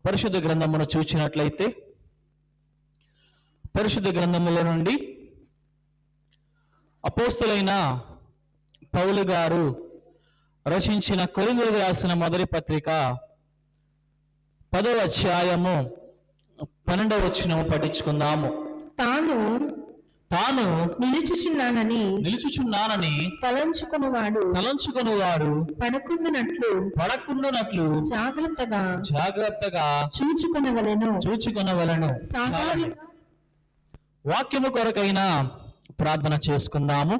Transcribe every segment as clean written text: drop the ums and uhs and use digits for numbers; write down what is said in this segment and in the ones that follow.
పరిశుద్ధ గ్రంథమును చూచినట్లయితే పరిశుద్ధ గ్రంథముల నుండి అపోస్తలులైన పౌలు గారు రచించిన కొరింథీయులకు రాసిన మొదటి పత్రిక 10వ అధ్యాయము 12వ వచనము పఠించుకుందాము. తాను నిలుచుచున్నానని తలంచుకొనువాడు పడకుండునట్లు జాగ్రత్తగా చూచుకొనవలెను. వాక్యము కొరకైన ప్రార్థన చేసుకుందాము.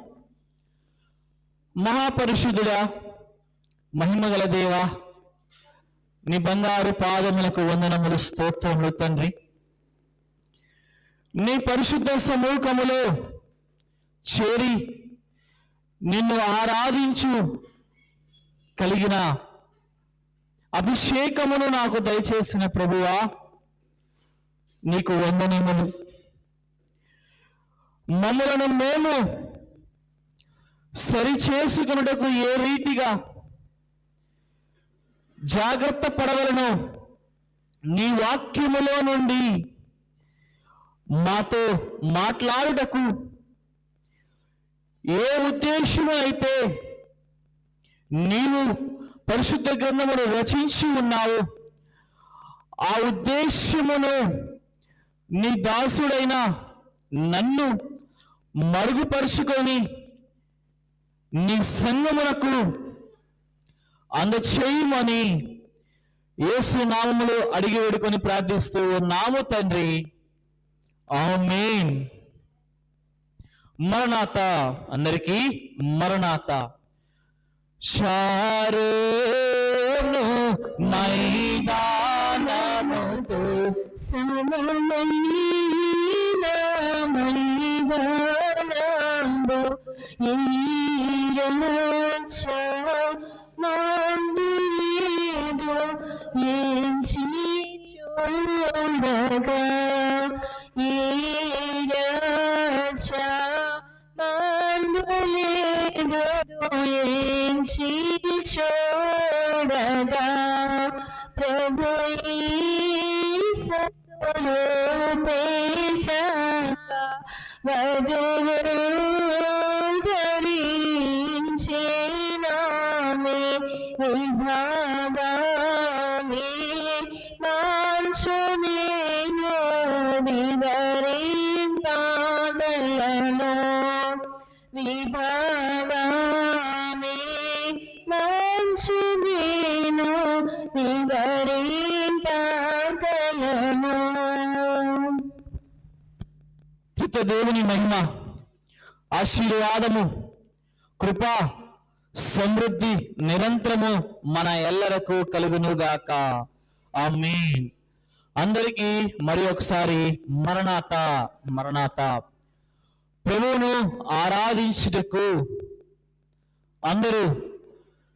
మహాపరిశుద్ధుడా, మహిమగల దేవా, నీ బంగారు పాదములకు వందనములు, స్తోత్రములు తండ్రి. నీ పరిశుద్ధ సముఖములో చేరి నిన్ను ఆరాధించు కలిగిన అభిషేకమును నాకు దయచేసిన ప్రభువా, నీకు వందనములు. మమ్మలను మేము సరిచేసుకున్నటకు ఏ రీతిగా జాగ్రత్త పడవలను నీ వాక్యములో నుండి మాతో మాట్లాడుటకు ఏ ఉద్దేశము అయితే నీవు పరిశుద్ధ గ్రంథమును రచించి ఉన్నావు, ఆ ఉద్దేశమును నీ దాసుడైన నన్ను మరుగుపరుచుకొని నీ సంఘమునకు అందచేయమని యేసు నామములో అడిగి వేడుకొని ప్రార్థిస్తూ ఉన్నాము తండ్రి. ఆమేన్. మరణాత. అందరికీ మరణాత. షారోను మైదానముతో సమమైన మైదానంబు ఈరచమందు ఎంచి చూడగా ఎంచి చూడగా ప్రభు వధువు ధరించినామే విభావామి మంచు నేను వివరింపగలను. విభావామి మంచు నేను వివరింపగలను. దేవుని మహిమ, ఆశీర్వాదము, కృప, సమృద్ధి నిరంతరము మన ఎల్లరకు కలుగునుగాక. ఆమేన్. అందరికీ మరి ఒకసారి మరణాత మరణాత. ప్రభువును ఆరాధించుటకు అందరూ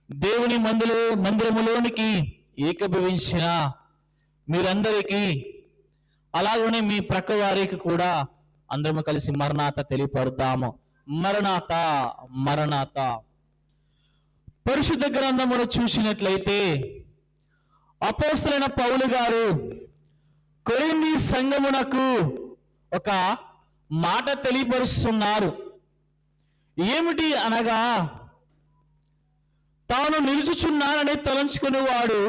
దేవుని మందిరములోనికి ఏకీభవించిన మీరందరికీ, అలాగనే మీ ప్రక్క వారికి కూడా అందరము కలిసి మరణాత తెలియపడతాము. మరణాత మరణాత. పరిశుద్ధ గ్రంథమును చూసినట్లయితే అపోస్తలులైన పౌలు గారు కొరింథీ సంఘమునకు ఒక మాట తెలియపరుస్తున్నారు. ఏమిటి అనగా, తాను నిలుచుచున్నానని తలంచుకునేవాడు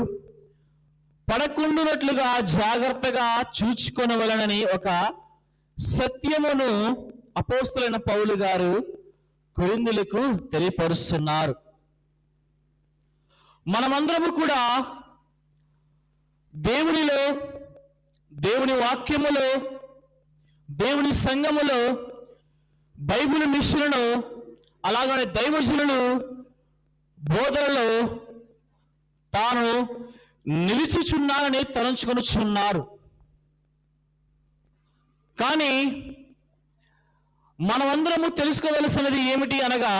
పడకుండునట్లుగా జాగ్రత్తగా చూచుకొనవలెనని ఒక సత్యమును అపోస్తలులైన పౌలు గారు కొరింథీయులకు తెలియపరుస్తున్నారు. మనమందరము కూడా దేవునిలో, దేవుని వాక్యములో, దేవుని సంఘములో, బైబిల్ మిషన్ను, అలాగనే దైవజనులు బోధనలో తాను నిలిచిచున్నానని తలంచుకొనుచున్నారు. కానీ మనమందరము తెలుసుకోవలసినది ఏమిటి అనగా,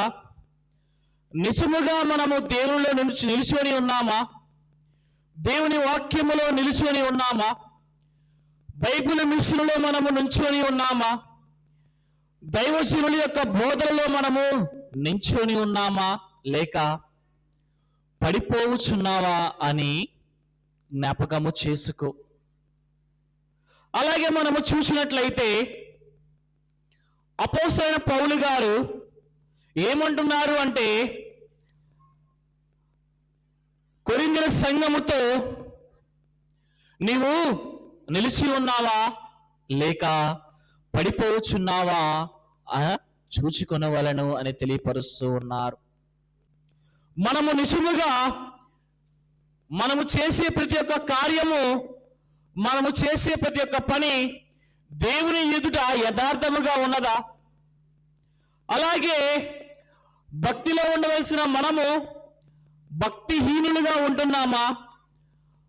నిజముగా మనము దేవునిలో నిలుచుకొని ఉన్నామా? దేవుని వాక్యములో నిలుచుకొని ఉన్నామా? బైబిల్ మిషన్లో మనము నిల్చుకొని ఉన్నామా? దైవజనుల యొక్క బోధనలో మనము నిల్చుకొని ఉన్నామా, లేక పడిపోవచ్చున్నావా అని జ్ఞాపకము చేసుకో. అలాగే మనము చూసినట్లయితే అపోస్తలుడైన పౌలు గారు ఏమంటున్నారు అంటే, కొరింథీయుల సంఘముతో నీవు నిలిచి ఉన్నావా లేక పడిపోవచ్చున్నావా చూచుకొనవలెను అని తెలియపరుస్తూ ఉన్నారు. మనము నిజముగా మనము చేసే ప్రతి ఒక్క కార్యము, మనము చేసే ప్రతి ఒక్క పని దేవుని ఎదుట యథార్థముగా ఉన్నదా? అలాగే భక్తిలో ఉండవలసిన మనము భక్తిహీనులుగా ఉంటున్నామా?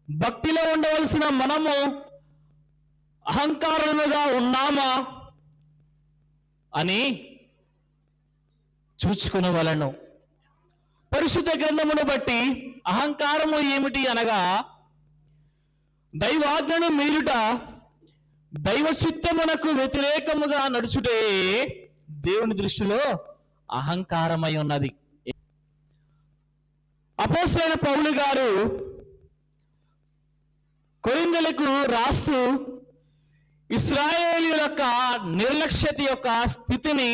భక్తిలో ఉండవలసిన మనము అహంకారులుగా ఉన్నామా అని చూచుకొనవలెను. పరిశుద్ధ గ్రంథమును బట్టి అహంకారము ఏమిటి అనగా, దైవాజ్ఞను మీరుట, దైవ చిత్తమునకు వ్యతిరేకముగా నడుచుటే దేవుని దృష్టిలో అహంకారమై ఉన్నది. అపోస్తలుడైన పౌలు గారు కొరింథీయులకు రాస్తూ ఇశ్రాయేలు యొక్క నిర్లక్ష్యత యొక్క స్థితిని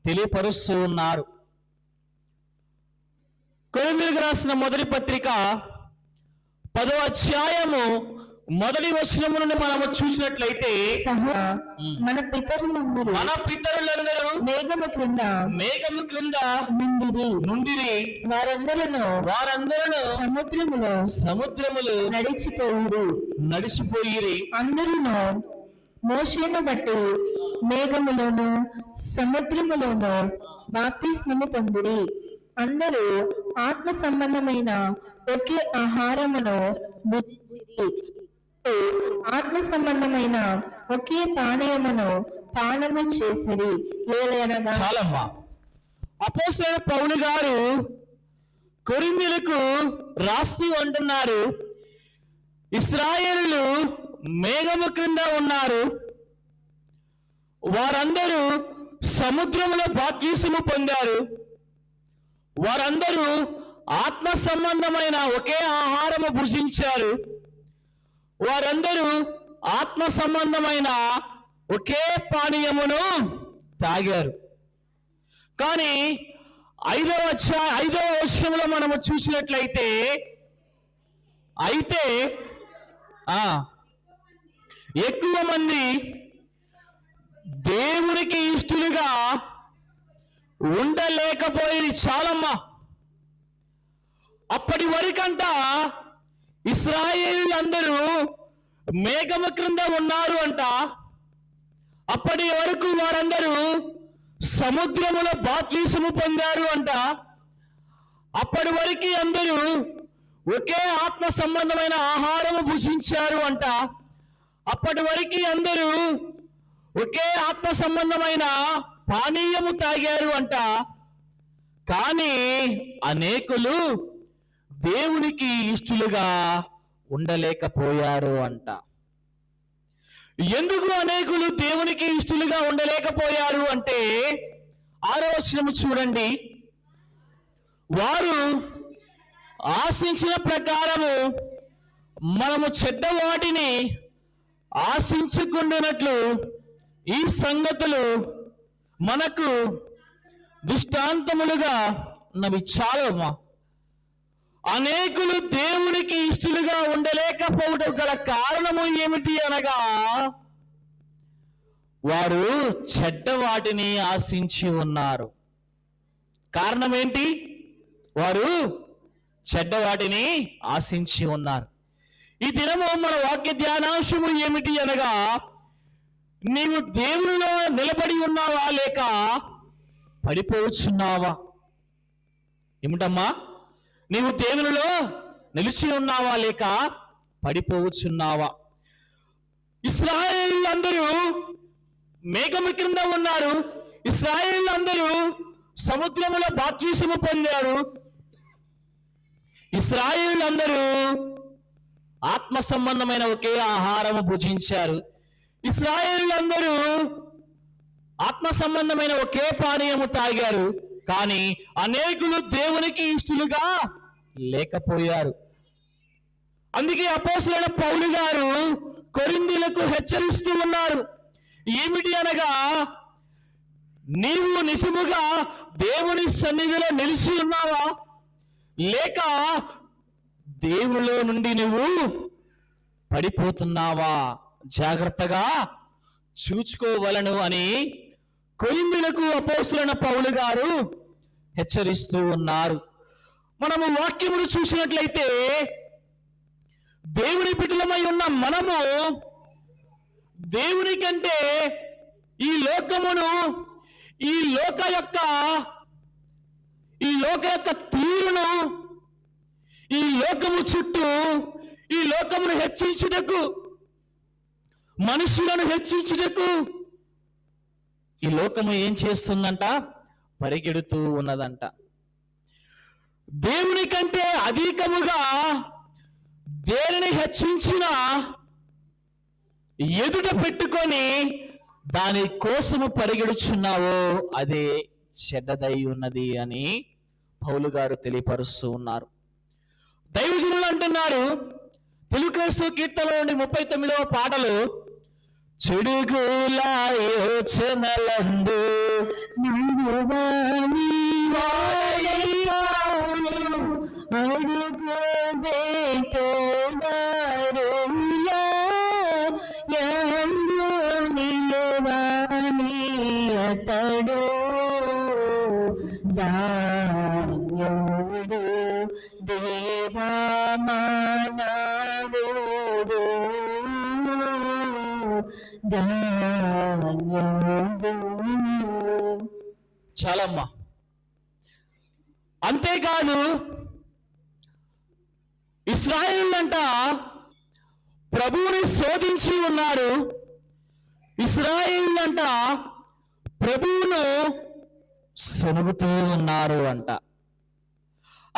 తెలియపరుస్తూ ఉన్నారు. కొరింథీయులకు రాసిన మొదటి పత్రిక 10వ అధ్యాయము 1వ వచనము నుండి మనము చూసినట్లయితే, మన పితరులందరూ మేఘము క్రింద నుండిరి, వారందరూ సముద్రములో నడిచిపోయిరి. అందరూ మోషేను బట్టి మేఘములోను సముద్రములోను బాప్తిస్మము పొందిరి. అందరూ ఆత్మ సంబంధమైన ఒకే ఆహారమును భుజించిరి, ఆత్మ సంబంధమైన ఒకే పానీయమును పానము చేసిరి. ఏలయనగా చాలమ్మా. అపోస్తలుడైన పౌలు గారు కొరింథీయులకు రాస్తూ అంటున్నారు, ఇశ్రాయేలులు మేఘము క్రింద ఉన్నారు, వారందరూ సముద్రములో బాప్తిస్మము పొందారు, వారందరూ ఆత్మ సంబంధమైన ఒకే ఆహారము భుజించారు, వారందరూ ఆత్మ సంబంధమైన ఒకే పానీయమును తాగారు. కానీ 5వ వచనంలో మనము చూసినట్లయితే, అయితే ఎక్కువ మంది దేవునికి ఇష్టలుగా ఉండలేకపోయి. చాలమ్మా. అప్పటి వరకంట ఇశ్రాయేలీయులందరూ మేఘము క్రింద ఉన్నారు అంట. అప్పటి వరకు వారందరూ సముద్రములో బాప్తిస్మము పొందారు అంట. అప్పటి వరకు అందరూ ఒకే ఆత్మ సంబంధమైన ఆహారము భుజించారు అంట. అప్పటి వరకు అందరూ ఒకే ఆత్మ సంబంధమైన పానీయము తాగారు అంట. కానీ అనేకులు దేవునికి ఇష్టలుగా ఉండలేకపోయారు అంట. ఎందుకు అనేకులు దేవునికి ఇష్టలుగా ఉండలేకపోయారు అంటే, 6వ వచనము చూడండి. వారు ఆశించిన ప్రకారము మనము చెడ్డ వాటిని ఆశించుకుంటున్నట్లు ఈ సంగతులు మనకు దృష్టాంతములుగా ఉన్నవి. చాలమ్మా. అనేకులు దేవునికి ఇష్టలుగా ఉండలేకపోవడం గల కారణము ఏమిటి అనగా, వారు చెడ్డ వాటిని ఆశించి ఉన్నారు. కారణం ఏంటి? వారు చెడ్డ వాటిని ఆశించి ఉన్నారు. ఈ దినము మన వాక్య ధ్యానాంశము ఏమిటి అనగా, నీవు దేవునిలో నిలబడి ఉన్నావా లేక పడిపోవచ్చున్నావా? ఏమిటమ్మా? నీవు దేవునిలో నిలిచి ఉన్నావా లేక పడిపోవచ్చున్నావా? ఇశ్రాయేలీయులందరూ మేఘము క్రింద ఉన్నారు, ఇశ్రాయేలీయులందరూ సముద్రములో బాప్తిస్మము పొందారు, ఇశ్రాయేలీయులందరూ ఆత్మ సంబంధమైన ఒకే ఆహారము భుజించారు, ఇశ్రాయేలీయులందరూ ఆత్మ సంబంధమైన ఒకే పానీయము తాగారు. కానీ అనేకులు దేవునికి ఇష్టలుగా లేకపోయారు. అందుకే అపోస్తలుడైన పౌలు గారు కొరింథీయులకు హెచ్చరిస్తూ ఉన్నారు. ఏమిటి అనగా, నీవు నిజముగా దేవుని సన్నిధిలో నిలిచి ఉన్నావా, లేక దేవునిలో నుండి నువ్వు పడిపోతున్నావా, జాగ్రత్తగా చూచుకోవలను అని కొరింథీయులకు అపోస్తలుడైన పౌలు గారు హెచ్చరిస్తూ ఉన్నారు. మనము వాక్యమును చూసినట్లయితే దేవుని బిడ్డలమై ఉన్న మనము దేవుని కంటే ఈ లోకమును, ఈ లోక యొక్క తీరును, ఈ లోకము చుట్టూ, ఈ లోకమును హెచ్చించుటకు, మనుషులను హెచ్చించుటకు ఈ లోకము ఏం చేస్తుందంట? పరిగెడుతూ ఉన్నదంట. దేవుని కంటే అధికముగా దేనిని హెచ్చించినా ఎదుట పెట్టుకొని దాని కోసము పరిగెడుచున్నావో అదే చెడ్డదై ఉన్నది అని పౌలు గారు తెలియపరుస్తూ ఉన్నారు. దైవజనులు అంటున్నారు, తెలుగు క్రైస్తవ కీర్తనలో నుండి 39వ పాటలు, చెడుగుల యోచనలందు అతడు దాన్యుడు దేవా మానవుడు దాన్యుడు. చాలమ్మా. అంతేకాదు, ఇశ్రాయేలులంట ప్రభువుని శోధించి ఉన్నారు. ఇశ్రాయేలులంట ప్రభువును సనుగుతూ ఉన్నారు అంట.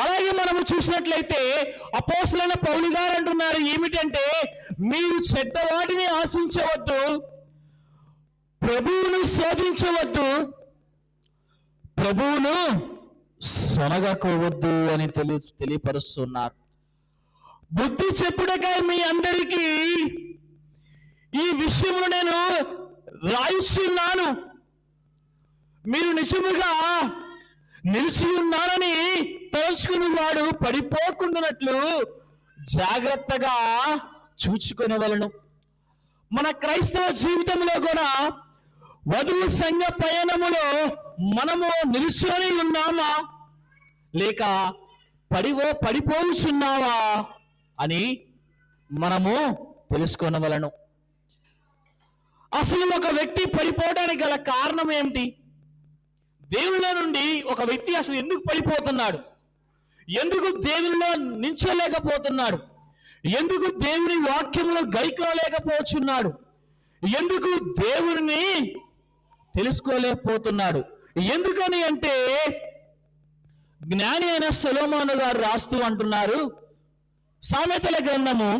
అలాగే మనము చూసినట్లయితే అపోస్తలుడైన పౌలు గారు అంటున్నారు ఏమిటంటే, మీరు చెడ్డవాటిని ఆశించవద్దు, ప్రభువును శోధించవద్దు, ప్రభువును సొనగకోవద్దు అని తెలియపరుస్తున్నారు. బుద్ధి చెప్పుడకై మీ అందరికీ ఈ విషయమును నేను రాయిస్తున్నాను. మీరు నిజముగా నిలిచి ఉన్నారని తలుచుకుని వాడు పడిపోకుండానట్లు జాగ్రత్తగా చూచుకొనవలెను. మన క్రైస్తవ జీవితంలో కూడా వధువు సంఘ పయనములో మనము నిలిచి ఉన్నామా, లేక పడిపోవుచున్నావా అని మనము తెలుసుకొనవలెను. అసలు ఒక వ్యక్తి పడిపోవడానికి గల కారణం ఏమిటి? దేవునిలో నుండి ఒక వ్యక్తి అసలు ఎందుకు పడిపోతున్నాడు? ఎందుకు దేవునిలో నించోలేకపోతున్నాడు? ఎందుకు దేవుని వాక్యంలో గైకోలేకపోతున్నాడు? ఎందుకు దేవుడిని తెలుసుకోలేకపోతున్నాడు? ఎందుకని అంటే, జ్ఞాని అయిన సొలొమోను గారు రాస్తూ అంటున్నారు, సామెతల గ్రంథము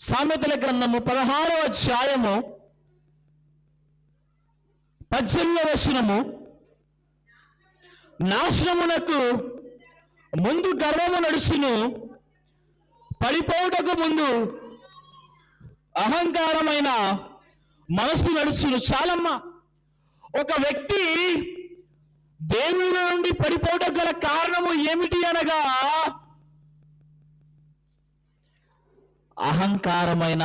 16వ అధ్యాయము 18వ వచనము, నాశనమునకు ముందు గర్వము నడుచును, పడిపోవుటకు ముందు అహంకారమైన మనస్సు నడుచును. చాలమ్మా. ఒక వ్యక్తి దేవుని నుండి పడిపోవటం గల కారణము ఏమిటి అనగా, అహంకారమైన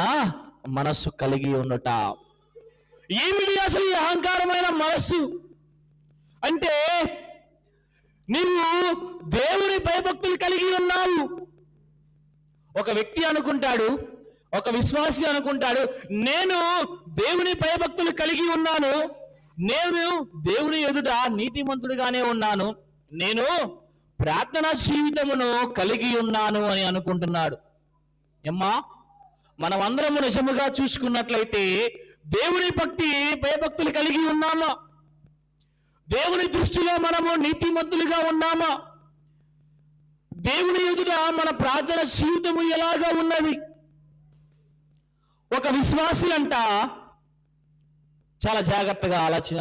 మనస్సు కలిగి ఉన్నట. ఏమిటి అసలు ఈ అహంకారమైన మనస్సు అంటే? నీవు దేవుని భయభక్తులు కలిగి ఉన్నావు. ఒక వ్యక్తి అనుకుంటాడు, ఒక విశ్వాసి అనుకుంటాడు, నేను దేవుని భయభక్తులు కలిగి ఉన్నాను, నేను దేవుని ఎదుట నీతిమంతుడిగానే ఉన్నాను, నేను ప్రార్థనా జీవితమును కలిగి ఉన్నాను అని అనుకుంటున్నాడు. అమ్మా, మనమందరము నిజముగా చూసుకున్నట్లయితే దేవుని భయభక్తులు కలిగి ఉన్నామా? దేవుని దృష్టిలో మనము నీతిమంతులుగా ఉన్నామా? దేవుని ఎదుట మన ప్రార్థన జీవితము ఎలాగా ఉన్నది? ఒక విశ్వాసి అంట చాలా జాగ్రత్తగా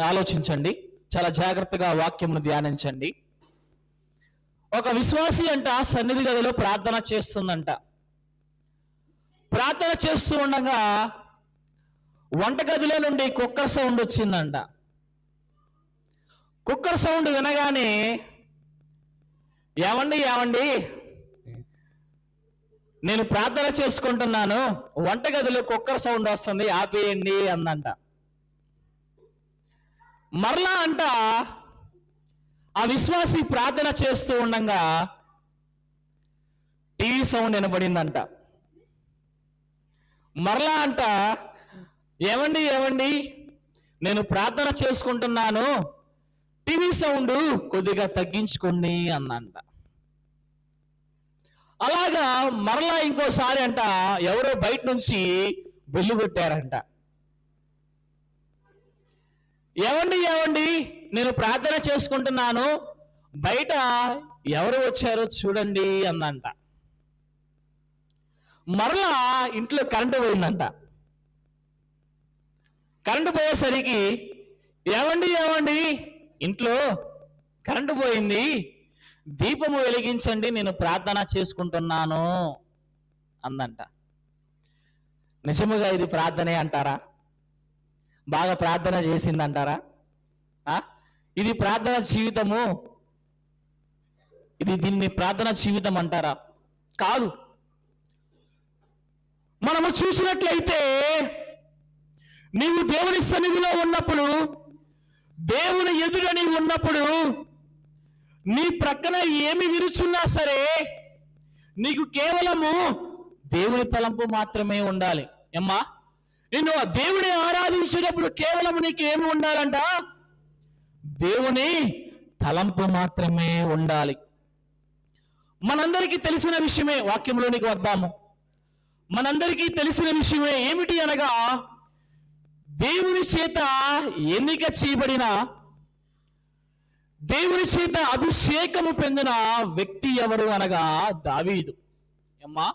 ఆలోచించండి, చాలా జాగ్రత్తగా వాక్యమును ధ్యానించండి. ఒక విశ్వాసి అంట సన్నిధి గదిలో ప్రార్థన చేస్తుందంట. ప్రార్థన చేస్తూ ఉండగా వంటగదిలో నుండి కుక్కర్ సౌండ్ వచ్చిందంట. కుక్కర్ సౌండ్ వినగానే ఏమండి నేను ప్రార్థన చేసుకుంటున్నాను, వంటగదిలో కుక్కర్ సౌండ్ వస్తుంది, ఆపేయండి అందంట. మరలా అంట ఆ విశ్వాసి ప్రార్థన చేస్తూ ఉండగా టీవీ సౌండ్ వినబడిందంట. మరలా అంట ఏమండి నేను ప్రార్థన చేసుకుంటున్నాను, టీవీ సౌండ్ కొద్దిగా తగ్గించుకోండి అన్నంట. అలాగా మరలా ఇంకోసారి అంట ఎవరో బయట నుంచి బెల్లు కొట్టారంట. ఏమండి నేను ప్రార్థన చేసుకుంటున్నాను, బయట ఎవరు వచ్చారో చూడండి అందంట. మరలా ఇంట్లో కరెంటు పోయిందంట. కరెంటు పోయేసరికి ఏమండి ఇంట్లో కరెంటు పోయింది, దీపము వెలిగించండి, నేను ప్రార్థన చేసుకుంటున్నాను అందంట. నిజముగా ఇది ప్రార్థనే అంటారా? బాగా ప్రార్థన చేసిందంటారా? ఇది ప్రార్థన జీవితము? దీన్ని ప్రార్థన జీవితం అంటారా? కాదు. మనము చూసినట్లయితే నీవు దేవుని సన్నిధిలో ఉన్నప్పుడు, దేవుని ఎదుట నీవు ఉన్నప్పుడు, నీ ప్రక్కన ఏమి విరుచున్నా సరే నీకు కేవలము దేవుని తలంపు మాత్రమే ఉండాలి. అమ్మా, నిన్ను దేవుని ఆరాధించేటప్పుడు కేవలం నీకు ఏమి ఉండాలంట? దేవుని తలంపు మాత్రమే ఉండాలి. మనందరికీ తెలిసిన విషయమే, వాక్యంలోనికి వద్దాము. మనందరికీ తెలిసిన విషయమే ఏమిటి అనగా, దేవుని చేత ఎన్నిక చేయబడిన, దేవుని చేత అభిషేకము పొందిన వ్యక్తి ఎవరు అనగా దావీదు. అమ్మా,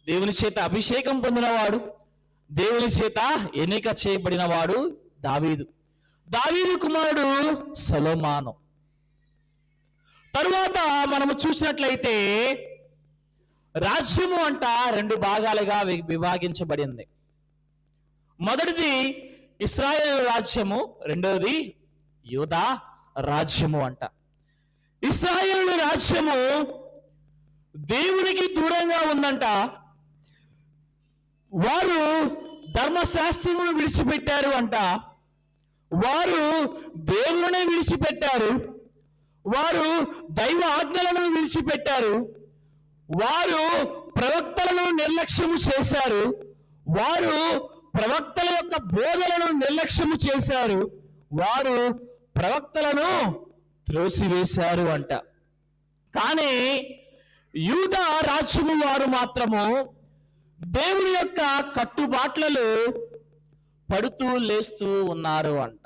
దేవుని చేత అభిషేకం పొందినవాడు, దేవుని చేత ఎన్నిక చేయబడిన వాడు దావీదు. దావీదు కుమారుడు సొలొమోను. తరువాత మనము చూసినట్లయితే రాజ్యము అంట రెండు భాగాలుగా విభాగించబడింది. మొదటిది ఇశ్రాయేలు రాజ్యము, రెండవది యూదా రాజ్యము అంట. ఇశ్రాయేలు రాజ్యము దేవునికి దూరంగా ఉందంట. వారు ధర్మశాస్త్రమును విడిచిపెట్టారు అంట. వారు దేవుని విడిచిపెట్టారు. వారు దైవ ఆజ్ఞలను విడిచిపెట్టారు. వారు ప్రవక్తలను నిర్లక్ష్యము చేశారు. వారు ప్రవక్తల యొక్క బోధలను నిర్లక్ష్యము చేశారు. వారు ప్రవక్తలను త్రోసివేశారు అంట. కానీ యూదా రాజ్యము వారు మాత్రము దేవుని యొక్క కట్టుబాట్లలో పడుతూ లేస్తూ ఉన్నారు అంట.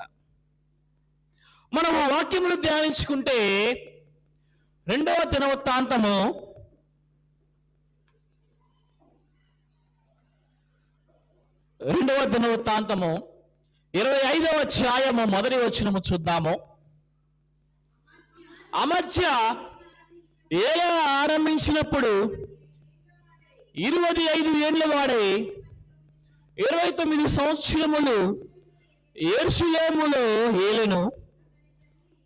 మనము వాక్యమును ధ్యానించుకుంటే 2వ దినవృత్తాంతము 25వ అధ్యాయము 1వ వచనము చూద్దాము. అమధ్య ఏల ఆరంభించినప్పుడు 25 ఏళ్ల వాడై 29 సంవత్సరములు యెరూషలేములో ఏలెను.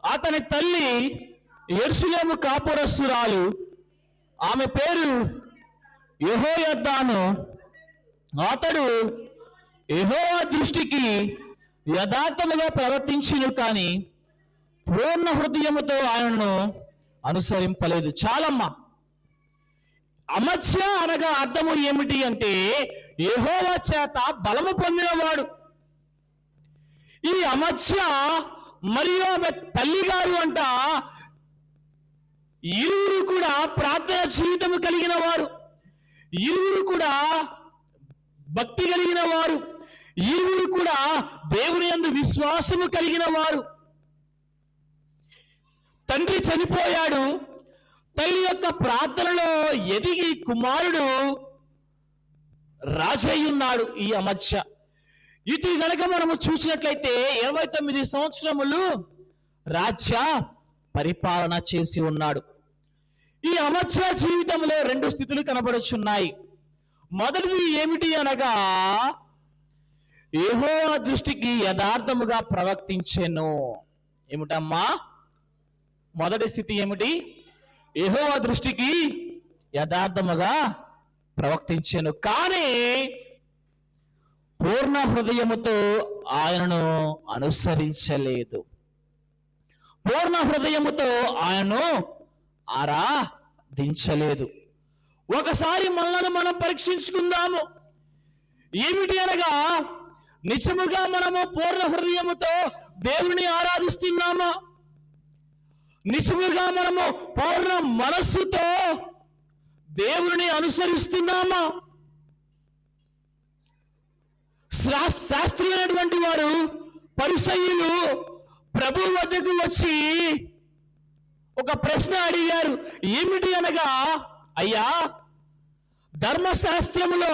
అతని తల్లి యెరూషలేము కాపురస్తురాలు, ఆమె పేరు యెహోయద్దాను. అతడు యెహోవా దృష్టికి యథార్థముగా ప్రవర్తించును, కానీ పూర్ణ హృదయముతో ఆయనను అనుసరింపలేదు. చాలమ్మా. అమధ్య అనగా అర్థము ఏమిటి అంటే యెహోవా చేత బలము పొందినవాడు. ఈ అమధ్య మరియు ఆమె తల్లిగారు అంట ఇరువురు కూడా ప్రార్థన జీవితము కలిగిన వారు, ఇరువురు కూడా భక్తి కలిగిన వారు, ఇరువురు కూడా దేవుని యందు విశ్వాసము కలిగిన వారు. తండ్రి చనిపోయాడు, తల్లి యొక్క ప్రార్థనలో ఎదిగి కుమారుడు రాజయ్యున్నాడు ఈ అమధ్య. ఇది గనక మనము చూసినట్లయితే 29 సంవత్సరములు రాజ్య పరిపాలన చేసి ఉన్నాడు. ఈ అమధ్య జీవితంలో 2 స్థితులు కనబడుచున్నాయి. మొదటిది ఏమిటి అనగా యెహోవా దృష్టికి యథార్థముగా ప్రవర్తించెను. ఏమిటమ్మా మొదటి స్థితి ఏమిటి? యెహోవా దృష్టికి యథార్థముగా ప్రవర్తించెను, కానీ పూర్ణ హృదయముతో ఆయనను అనుసరించలేదు. పూర్ణ హృదయముతో ఆయనను ఆరాధించలేదు. ఒకసారి మనల్ని మనం పరీక్షించుకుందాము. ఏమిటి అనగా నిజముగా మనము పూర్ణ హృదయముతో దేవుని ఆరాధిస్తున్నామా? నిజముగా మనము పూర్ణ మనస్సుతో దేవుని అనుసరిస్తున్నామా? శాస్త్రులైనటువంటి వారు పరిసయ్యులు ప్రభు వద్దకు వచ్చి ఒక ప్రశ్న అడిగారు. ఏమిటి అనగా, అయ్యా, ధర్మశాస్త్రములో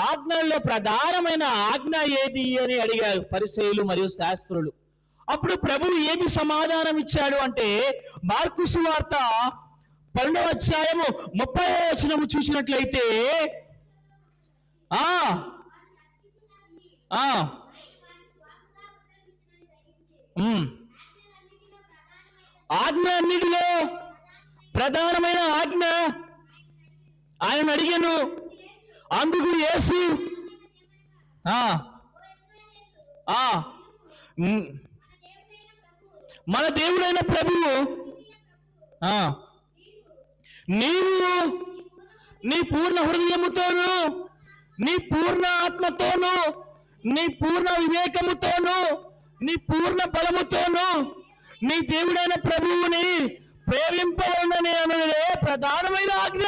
ఆజ్ఞల్లో ప్రధానమైన ఆజ్ఞ ఏది అని అడిగారు పరిసయ్యులు మరియు శాస్త్రులు. అప్పుడు ప్రభువు ఏమి సమాధానం ఇచ్చాడు అంటే, మార్కు సువార్త 12వ అధ్యాయము 30వ వచనము చూసినట్లయితే ఆజ్ఞ అన్నిటిలో ప్రధానమైన ఆజ్ఞ ఆయన అడిగాను. అందుకు యేసు మన దేవుడైన ప్రభువు నీవు నీ పూర్ణ హృదయముతోను, నీ పూర్ణ ఆత్మతోను, నీ పూర్ణ వివేకముతోను, నీ పూర్ణ బలముతోను నీ దేవుడైన ప్రభువుని ప్రేమింపవలనని అనేది ప్రధానమైన ఆజ్ఞ.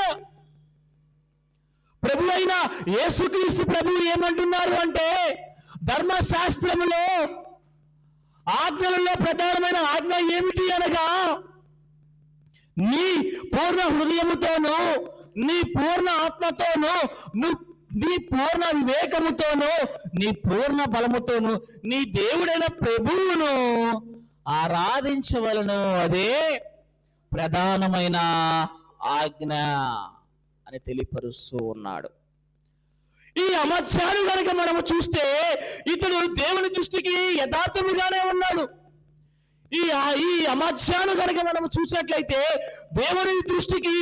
ప్రభు అయిన యేసుక్రీస్తు ప్రభువు ఏమంటున్నారు అంటే, ధర్మశాస్త్రములో ఆజ్ఞలలో ప్రధానమైన ఆజ్ఞ ఏమిటి అనగా, నీ పూర్ణ హృదయముతోను, నీ పూర్ణ ఆత్మతోను, నీ పూర్ణ వివేకముతోను, నీ పూర్ణ బలముతోను నీ దేవుడైన ప్రభువును ఆరాధించవలను. అదే ప్రధానమైన ఆజ్ఞ అని తెలియపరుస్తూ ఉన్నాడు. ఈ అమర్చాను కనుక మనము చూస్తే ఇతడు దేవుని దృష్టికి యథార్థముగానే ఉన్నాడు. ఈ అమర్చాను కనుక మనము చూసినట్లయితే దేవుని దృష్టికి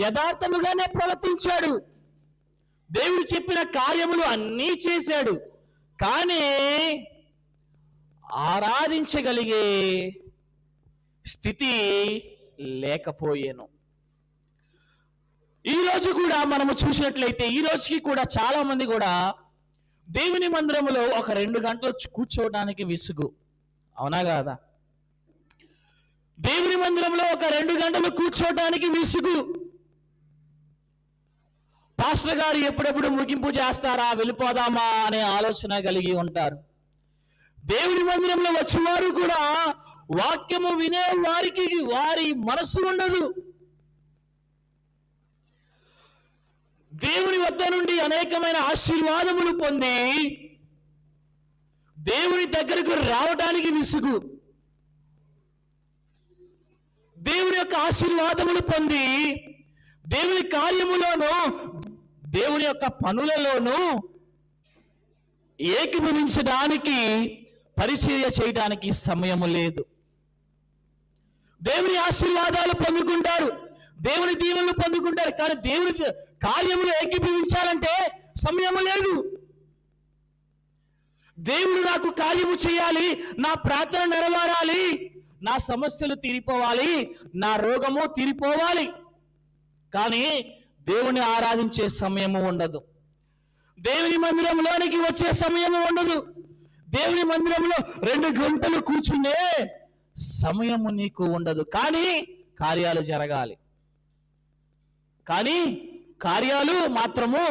యథార్థముగానే ప్రవర్తించాడు. దేవుడు చెప్పిన కార్యములు అన్నీ చేశాడు, కానీ ఆరాధించగలిగే స్థితి లేకపోయేను. ఈ రోజు కూడా మనము చూసినట్లయితే ఈ రోజుకి కూడా చాలా మంది కూడా దేవుని మందిరంలో ఒక 2 గంటలు కూర్చోవడానికి విసుగు. అవునా కాదా? దేవుని మందిరంలో ఒక 2 గంటలు కూర్చోవడానికి విసుగు. పాస్టర్ గారు ఎప్పుడెప్పుడు ముగింపు చేస్తారా, వెళ్ళిపోదామా అనే ఆలోచన కలిగి ఉంటారు. దేవుని మందిరంలో వచ్చేవారు కూడా వాక్యము వినే వారికి వారి మనస్సు ఉండదు. దేవుని వద్ద నుండి అనేకమైన ఆశీర్వాదములు పొంది దేవుని దగ్గరకు రావడానికి విసుగు. దేవుని యొక్క ఆశీర్వాదములు పొంది దేవుని కార్యములోను, దేవుని యొక్క పనులలోనూ ఏకీభవించడానికి, పరిచర్య చేయడానికి సమయము లేదు. దేవుని ఆశీర్వాదాలు పొందుకుంటారు, దేవుని దీవెనలు పొందుకుంటారు, కానీ దేవుని కార్యములు ఏకీభవించాలంటే సమయము లేదు. దేవుడు నాకు కార్యము చేయాలి, నా ప్రార్థన నెరవేరాలి, నా సమస్యలు తీరిపోవాలి, నా రోగము తీరిపోవాలి, కానీ దేవుని ఆరాధించే సమయము ఉండదు. దేవుని మందిరంలోనికి వచ్చే సమయము ఉండదు. దేవుని మందిరంలో 2 గంటలు కూర్చునే సమయము నీకు ఉండదు. కానీ కార్యాలు జరగాలి, కానీ కార్యాలు మాత్రము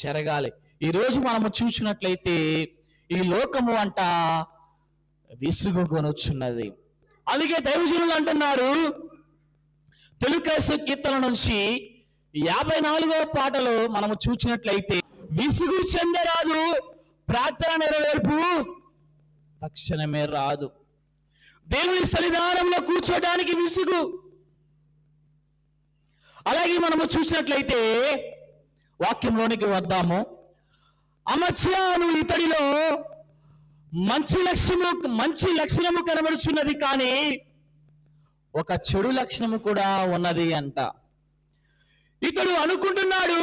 జరగాలి. ఈరోజు మనము చూసినట్లయితే ఈ లోకము అంట విసుగుకొనుచున్నది. అందుకే దైవజనులు అంటున్నారు, తెలుగు కీర్తన నుంచి 54వ పాటలో మనము చూసినట్లయితే, విసుగు చెందరాదు, ప్రార్థన నెరవేర్పు తక్షణమే రాదు. దేవుని సన్నిధానంలో కూర్చోడానికి విసుగు. అలాగే మనము చూసినట్లయితే వాక్యంలోనికి వద్దాము. అమత్య అను ఇతడిలో మంచి లక్షణము కనబడుచున్నది, కానీ ఒక చెడు లక్షణము కూడా ఉన్నది అంట. ఇతడు అనుకుంటున్నాడు,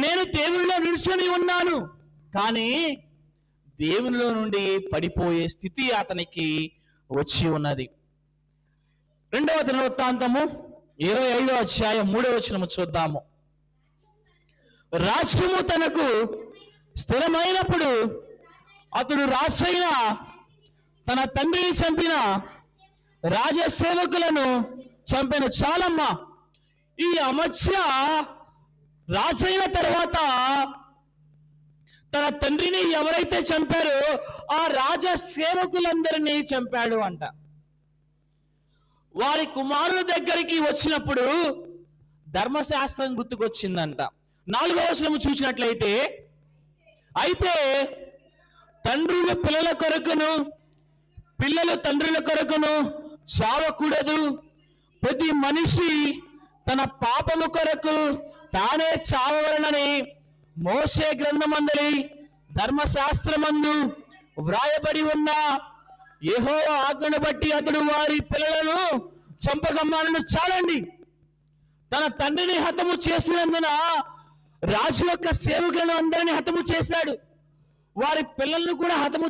నేను దేవునిలో నిలుచుని ఉన్నాను, కానీ దేవునిలో నుండి పడిపోయే స్థితి అతనికి వచ్చి ఉన్నది. 2వ దినవృత్తాంతము 25వ అధ్యాయం 3వ వచనము చూద్దాము. రాజ్యము తనకు స్థిరమైనప్పుడు అతడు రాజైన తన తండ్రిని చంపిన రాజసేవకులను చంపిన. చాలమ్మ, ఈ అమత్య రాజైన తర్వాత తన తండ్రిని ఎవరైతే చంపారో ఆ రాజ సేవకులందరినీ చంపాడు అంట. వారి కుమారుల దగ్గరికి వచ్చినప్పుడు ధర్మశాస్త్రం గుర్తుకొచ్చిందంట. 4వ వచనము చూసినట్లయితే, అయితే తండ్రులు పిల్లల కొరకును పిల్లలు తండ్రుల కొరకును చావకూడదు, ప్రతి మనిషి తన పాపము కొరకు తానే చావవలనని మోషే గ్రంథమందలి ధర్మశాస్త్రమందు వ్రాయబడి ఉన్న యెహోవా ఆజ్ఞను బట్టి అతడు వారి పిల్లలను చంపకమ్మను. చాలండి, తన తండ్రిని హతము చేసినందున రాజు యొక్క సేవకులను అందరినీ హతము చేశాడు. వారి పిల్లలను కూడా హతము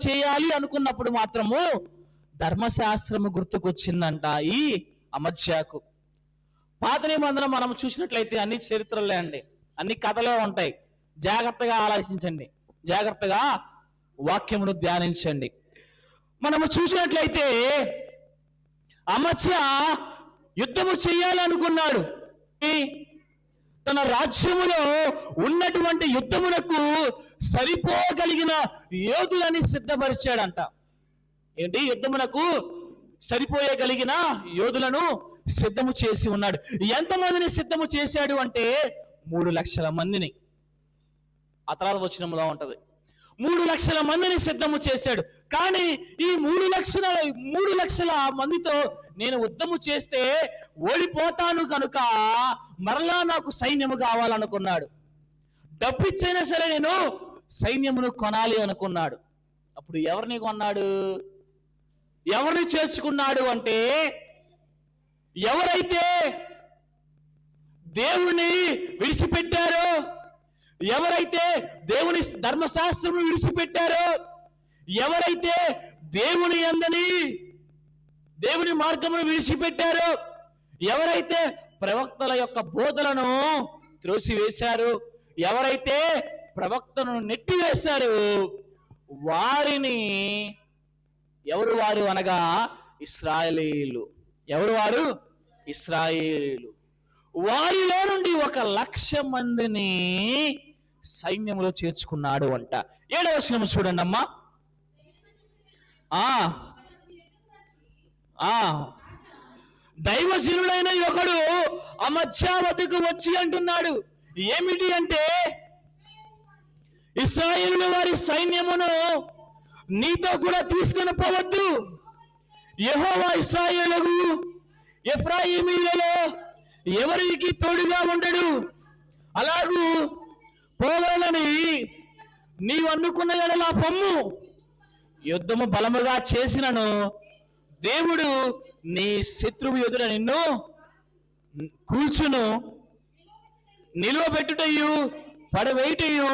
చేయాలి అనుకున్నప్పుడు మాత్రము ధర్మశాస్త్రము గుర్తుకొచ్చిందంట ఈ అమత్యకు. పాత నిబంధన మనం చూసినట్లయితే అన్ని చరిత్రలే అండి, అన్ని కథలే ఉంటాయి. జాగ్రత్తగా ఆలోచించండి, జాగ్రత్తగా వాక్యమును ధ్యానించండి. మనము చూసినట్లయితే అమత్య యుద్ధము చేయాలనుకున్నాడు. తన రాజ్యములో ఉన్నటువంటి యుద్ధమునకు సరిపోగలిగిన యోధులని సిద్ధపరిచాడంట. ఏంటి? యుద్ధమునకు సరిపోయగలిగిన యోధులను సిద్ధము చేసి ఉన్నాడు. ఎంతమందిని సిద్ధము చేశాడు అంటే 3 లక్షల మందిని. ఆ తర్వాత వచనంలో ఉంటది, 3 లక్షల మందిని సిద్ధము చేశాడు. కానీ ఈ 3 లక్షల మందితో నేను యుద్ధము చేస్తే ఓడిపోతాను కనుక మరలా నాకు సైన్యము కావాలనుకున్నాడు. డబ్బిచ్చైనా సరే నేను సైన్యమును కొనాలి అనుకున్నాడు. అప్పుడు ఎవరిని కొన్నాడు? ఎవరిని చేర్చుకున్నాడు అంటే, ఎవరైతే దేవుని విడిచిపెట్టారో, ఎవరైతే దేవుని ధర్మశాస్త్రం విడిచిపెట్టారో, ఎవరైతే దేవుని మార్గమును విడిచిపెట్టారో, ఎవరైతే ప్రవక్తల యొక్క బోధలను త్రోసివేశారు, ఎవరైతే ప్రవక్తను నెట్టివేశారు, వారిని ఎవరు వారు అనగా ఇశ్రాయేలీయులు. ఎవరు వారు? ఇశ్రాయేలీయులు. వారిలో నుండి 1,00,000 మందిని సైన్యంలో చేర్చుకున్నాడు అంట. 7వ వచనం చూడండి అమ్మా. దైవజనుడైన ఒకడు అమత్య వద్దకు వచ్చి అంటున్నాడు. ఏమిటి అంటే, ఇశ్రాయేలు వారి సైన్యమును నీతో కూడా తీసుకొని పోవద్దు. యెహోవా ఇశ్రాయేలుకు ఎఫ్రాయిమీయులలో ఎవరికి తోడుగా ఉండడు. అలాగూ పోవాలని నీవు అనుకున్న ఎడల పొమ్ము. యుద్ధము బలముగా చేసినను దేవుడు నీ శత్రువు ఎదుట నిన్ను కూర్చును. నిలువబెట్టుటయు పడవేయుటయు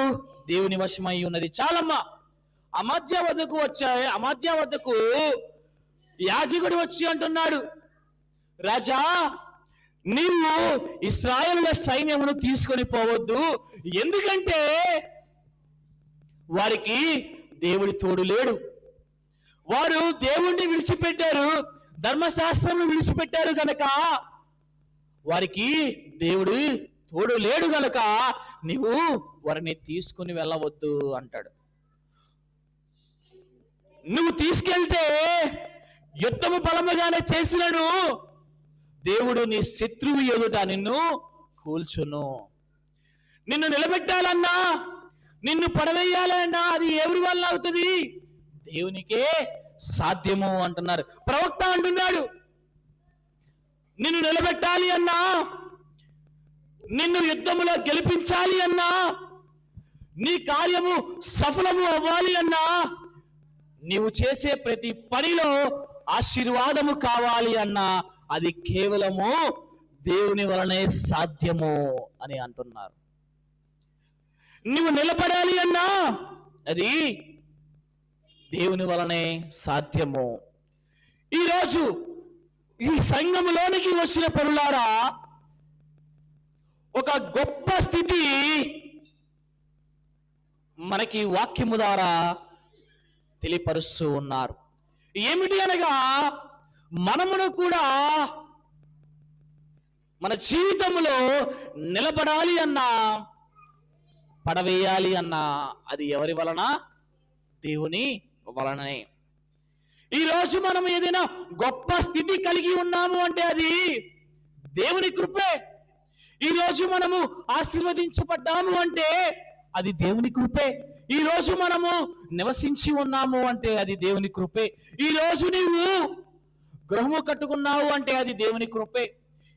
దేవుని వశమై ఉన్నది. చాలమ్మా, అమత్య వద్దకు యాజకుడు వచ్చి అంటున్నాడు, రాజా, నీవు ఇశ్రాయేలుల సైన్యమును తీసుకొని పోవద్దు. ఎందుకంటే వారికి దేవుడి తోడు లేడు. వారు దేవుణ్ణి విడిచిపెట్టారు, ధర్మశాస్త్రం విడిచిపెట్టారు గనక వారికి దేవుడు తోడు లేడు గనక నీవు వారిని తీసుకుని వెళ్ళవద్దు అంటాడు. నువ్వు తీసుకెళ్తే యుద్ధము బలముగానే చేసినను దేవుడు నీ శత్రువు ఎదుట నిన్ను కూల్చును. నిన్ను నిలబెట్టాలన్నా, నిన్ను పడవేయాలన్నా అది ఎవరి వల్ల అవుతుంది? దేవునికే సాధ్యము అంటున్నారు. ప్రవక్త అంటున్నాడు, నిన్ను నిలబెట్టాలి అన్నా, నిన్ను యుద్ధములో గెలిపించాలి అన్నా, నీ కార్యము సఫలము అవ్వాలి అన్నా, నీవు చేసే ప్రతి పనిలో ఆశీర్వాదము కావాలి అన్నా, అది కేవలము దేవుని వలనే సాధ్యము అని అంటున్నారు. నువ్వు నిలబడాలి అన్నా అది దేవుని వలనే సాధ్యము. ఈరోజు ఈ సంఘములోనికి వచ్చిన పరులారా, ఒక గొప్ప స్థితి మనకి వాక్యము ద్వారా తెలియపరుస్తూ ఉన్నారు. ఏమిటి అనగా, మనమును కూడా మన జీవితంలో నిలబడాలి అన్నా, పడవేయాలి అన్నా, అది ఎవరి వలన? దేవుని వలననే. ఈరోజు మనం ఏదైనా గొప్ప స్థితి కలిగి ఉన్నాము అంటే అది దేవుని కృపే. ఈరోజు మనము ఆశీర్వదించబడ్డాము అంటే అది దేవుని కృపే. ఈ రోజు మనము నివసించి ఉన్నాము అంటే అది దేవుని కృపే. ఈ రోజు నీవు గృహము కట్టుకున్నావు అంటే అది దేవుని కృపే.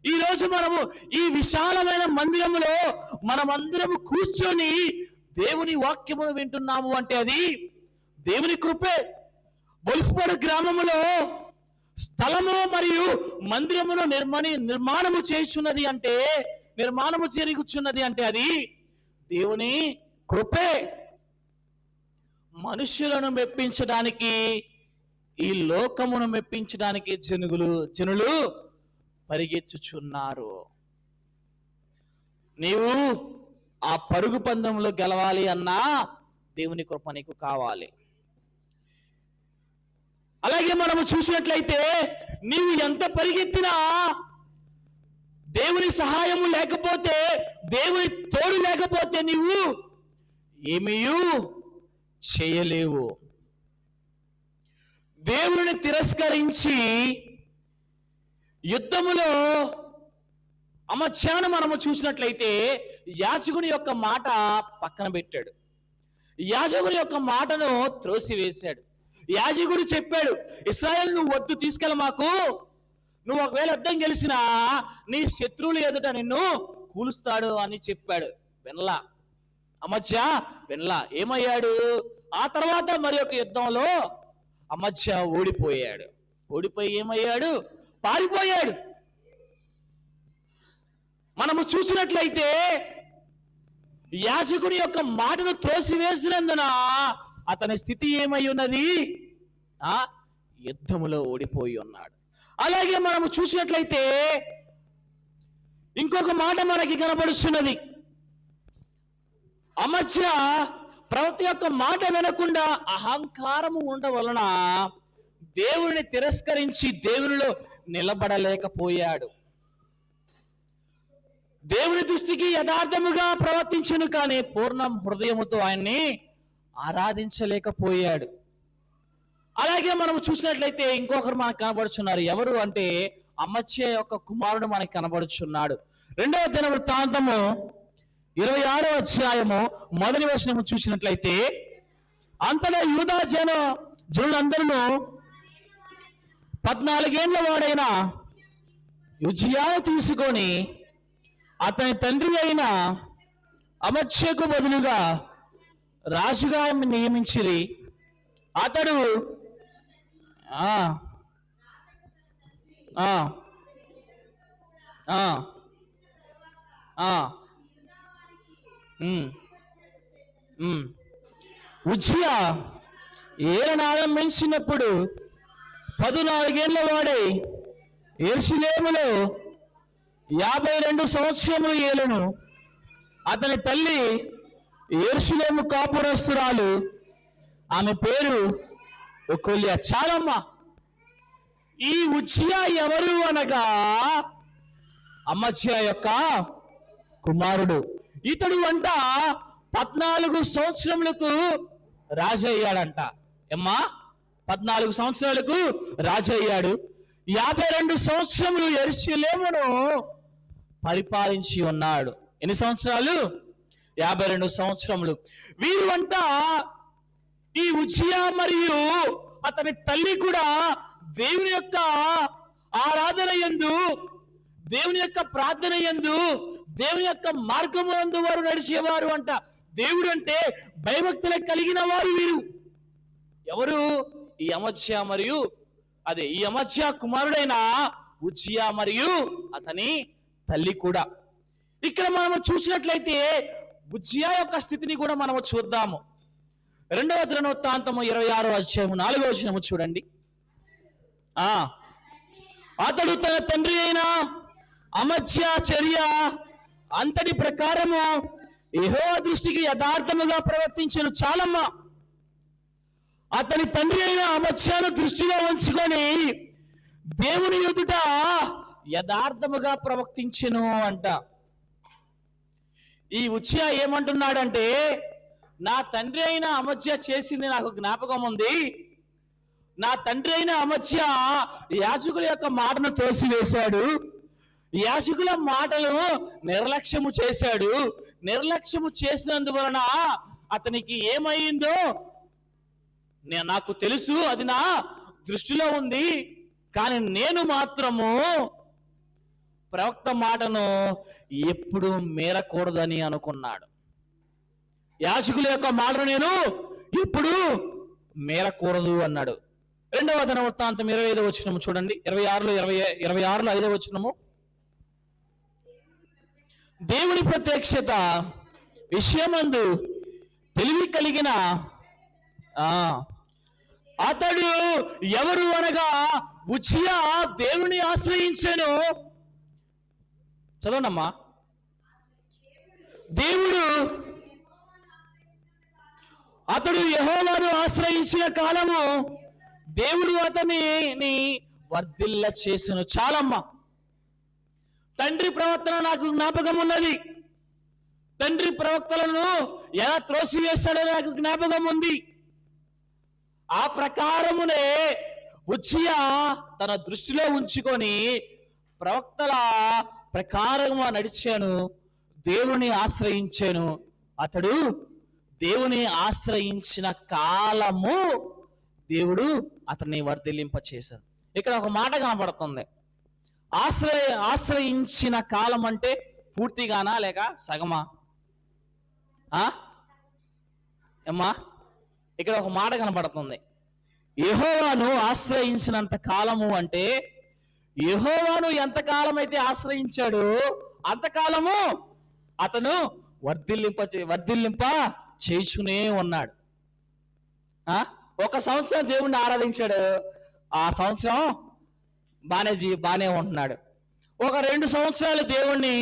ఈ రోజు మనము ఈ విశాలమైన మందిరములో మనమందరము కూర్చొని దేవుని వాక్యమును వింటున్నాము అంటే అది దేవుని కృపే. బొలిసిపాడు గ్రామములో స్థలము మరియు మందిరమును నిర్మాణము చేయుచున్నది అంటే, నిర్మాణము జరుగుచున్నది అంటే అది దేవుని కృపే. మనుషులను మెప్పించడానికి, ఈ లోకమును మెప్పించడానికి జనులు పరిగెత్తుచున్నారు. నీవు ఆ పరుగు పందెంలో గెలవాలి అన్నా దేవుని కృప నీకు కావాలి. అలాగే మనము చూసినట్లయితే, నీవు ఎంత పరిగెత్తినా దేవుని సహాయము లేకపోతే, దేవుని తోడు లేకపోతే నీవు ఏమీ చేయలేవు. దేవుని తిరస్కరించి యుద్ధములో అమధ్యానం మనము చూసినట్లయితే యాజకుని యొక్క మాట పక్కన పెట్టాడు. యాజకుని యొక్క మాటను త్రోసివేశాడు. యాజకుడు చెప్పాడు, ఇశ్రాయేలు నువ్వు వద్దు, తీసుకెళ్ళ మాకు, నువ్వు ఒకవేళ యుద్ధం గెలిచినా నీ శత్రువులు ఎదుట నిన్ను కూలుస్తాడు అని చెప్పాడు. వినలా అమధ్య, వినలా. ఏమయ్యాడు? ఆ తర్వాత మరి ఒక యుద్ధంలో అమధ్య ఓడిపోయాడు. ఓడిపోయి ఏమయ్యాడు? పారిపోయాడు. మనము చూసినట్లయితే యాజకుని యొక్క మాటను త్రోసివేసినందున అతని స్థితి ఏమై ఉన్నది? యుద్ధములో ఓడిపోయి ఉన్నాడు. అలాగే మనము చూసినట్లయితే ఇంకొక మాట మనకి కనబడుతున్నది. అమధ్య ప్రవక్త యొక్క మాట వినకుండా అహంకారము ఉండవలన దేవుని తిరస్కరించి దేవునిలో నిలబడలేకపోయాడు. దేవుని దృష్టికి యథార్థముగా ప్రవర్తించును, కానీ పూర్ణ హృదయముతో ఆయన్ని ఆరాధించలేకపోయాడు. అలాగే మనం చూసినట్లయితే ఇంకొకరు మనకు కనబడుచున్నారు. ఎవరు అంటే అమధ్య యొక్క కుమారుడు మనకి కనబడుచున్నాడు. 2వ దినవృత్తాంతము 26వ అధ్యాయము 1వ వచనము చూసినట్లయితే, అంతలో యూదా జనులందరూ 14 ఏళ్ల వాడైన ఉజ్జియాను తీసుకొని అతని తండ్రి అయిన అమధ్యకు బదులుగా రాజుగా నియమించిరి. అతడు ఉజ్జియా ఏలనారంభించినప్పుడు 14 ఏళ్ల వాడై యెరూషలేములో 52 సంవత్సరములు ఏలును. అతని తల్లి యెరూషలేము కాపురస్తురాలు, ఆమె పేరు ఒకొల్యా. చాలమ్మా. ఈ ఉజ్జియా ఎవరు అనగా అమధ్య యొక్క కుమారుడు. ఇతడు అంట 14 సంవత్సరములకు రాజు అయ్యాడంట. ఏమ్మా, 14 సంవత్సరాలకు రాజు అయ్యాడు. 52 సంవత్సరములు యెరూషలేమును పరిపాలించి ఉన్నాడు. ఎన్ని సంవత్సరాలు? 52 సంవత్సరములు. వీరు అంట, ఈ ఉజ్జియా మరియు అతని తల్లి కూడా దేవుని యొక్క ఆరాధన యందు, దేవుని యొక్క ప్రార్థన యందు, దేవుని యొక్క మార్గమునందు వారు నడిచేవారు అంట. దేవుడు అంటే భయభక్తులు కలిగిన వారు వీరు. ఎవరు? ఈ అమజ్యా మరియు ఈ అమజ్యా కుమారుడైన ఉజ్జియా మరియు అతని తల్లి కూడా. ఇక్కడ మనము చూసినట్లయితే ఉజ్జియా యొక్క స్థితిని కూడా మనము చూద్దాము. 2వ దినవృత్తాంతము 26వ అధ్యాయము 4వ వచనము చూడండి. అతడు తన తండ్రి అయిన అమజ్యా చర్య అంతటి ప్రకారము యెహోవా దృష్టికి యథార్థముగా ప్రవర్తించెను. చాలమ్మా. అతని తండ్రి అయిన అమజ్యాను దృష్టిలో ఉంచుకొని దేవుని ఎదుట యథార్థముగా ప్రవర్తించెను అంట. ఈ ఉజ్జియా ఏమంటున్నాడంటే, నా తండ్రి అయిన అమజ్యా చేసింది నాకు జ్ఞాపకం ఉంది. నా తండ్రి అయిన అమజ్యా యాజకుల యొక్క మాటను తోసివేశాడు, యాజకుల మాటలు నిర్లక్ష్యము చేశాడు. నిర్లక్ష్యము చేసినందువలన అతనికి ఏమైందో నాకు తెలుసు, అది నా దృష్టిలో ఉంది. కానీ నేను మాత్రము ప్రవక్త మాటను ఎప్పుడు మేరకూడదని అనుకున్నాడు. యాజకుల యొక్క మాటను నేను ఎప్పుడు మేరకూడదు అన్నాడు. 2వ దినవృత్తాంతం 25వ వచనము చూడండి. 26లో 5వ వచనము. దేవుని ప్రత్యక్షత విషయమందు తెలివి కలిగిన అతడు ఎవరు అనగా ఉజ్జియా దేవుని ఆశ్రయించెను. చదవండమ్మా. అతడు యెహోవాను ఆశ్రయించిన కాలము దేవుడు అతనిని వర్ధిల్ల చేసెను. చాలమ్మా. తండ్రి ప్రవర్తన నాకు జ్ఞాపకం ఉన్నది. తండ్రి ప్రవక్తలను ఎలా త్రోసివేశాడో నాకు జ్ఞాపకం ఉంది. ఆ ప్రకారమునే ఉజ్జియా తన దృష్టిలో ఉంచుకొని ప్రవక్తల ప్రకారముగా నడిచాను, దేవుని ఆశ్రయించాను. అతడు దేవుని ఆశ్రయించిన కాలము దేవుడు అతన్ని వర్ధిల్లింప చేశాడు. ఇక్కడ ఒక మాట కనబడుతుంది. ఆశ్రయించిన కాలం అంటే పూర్తిగానా లేక సగమా? అమ్మా, ఇక్కడ ఒక మాట కనబడుతుంది. యెహోవాను ఆశ్రయించినంత కాలము అంటే యెహోవాను ఎంతకాలం అయితే ఆశ్రయించాడో అంతకాలము అతను వర్ధిల్లింప చేయుచునే ఉన్నాడు. 1 సంవత్సరం దేవుణ్ణి ఆరాధించాడు, ఆ సంవత్సరం బానే ఉంటున్నాడు. ఒక 2 సంవత్సరాలు దేవుణ్ణి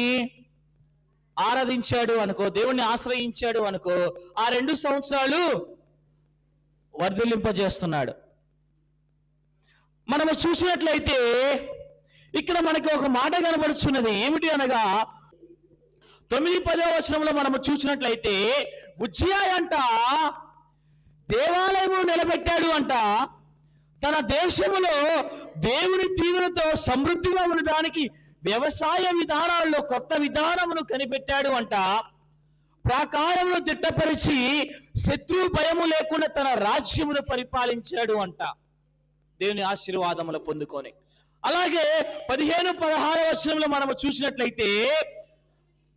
ఆరాధించాడు అనుకో, దేవుణ్ణి ఆశ్రయించాడు అనుకో, ఆ 2 సంవత్సరాలు వర్ధిల్లింపజేస్తున్నాడు. మనము చూసినట్లయితే ఇక్కడ మనకి ఒక మాట కనబడుచున్నది. ఏమిటి అనగా 9-10వ వచనంలో మనము చూసినట్లయితే ఉజ్జియా అంట దేవాలయము నిలబెట్టాడు అంట. తన దేశములో దేవుని దీవెనతో సమృద్ధిగా ఉండడానికి వ్యవసాయ విధానాల్లో కొత్త విధానమును కనిపెట్టాడు అంట. ప్రాకారమును దిట్టపరిచి శత్రు భయము లేకుండా తన రాజ్యమును పరిపాలించాడు అంట, దేవుని ఆశీర్వాదములు పొందుకొని. అలాగే 15-16 వచనంలో మనము చూసినట్లయితే,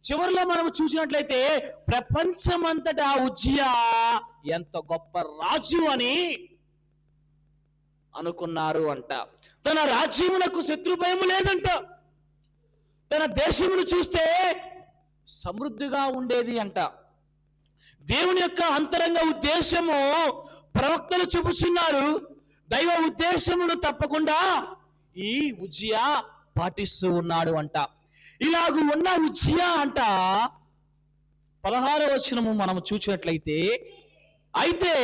చివరిలో మనము చూసినట్లయితే ప్రపంచమంతటా ఉజ్జియా ఎంత గొప్ప రాజు అని అనుకున్నారు అంట. తన రాజ్యమునకు శత్రు భయము లేదంట. తన దేశమును చూస్తే సమృద్ధిగా ఉండేది అంట. దేవుని యొక్క అంతరంగ ఉద్దేశము ప్రవక్తలు చూపుచున్నారు. దైవ ఉద్దేశమును తప్పకుండా ఈ ఉజ్జియా పాటిస్తూ ఉన్నాడు అంట. ఇలాగూ ఉన్న ఉజ్జియా అంట 16వ వచనము మనము చూసినట్లయితే, అయితే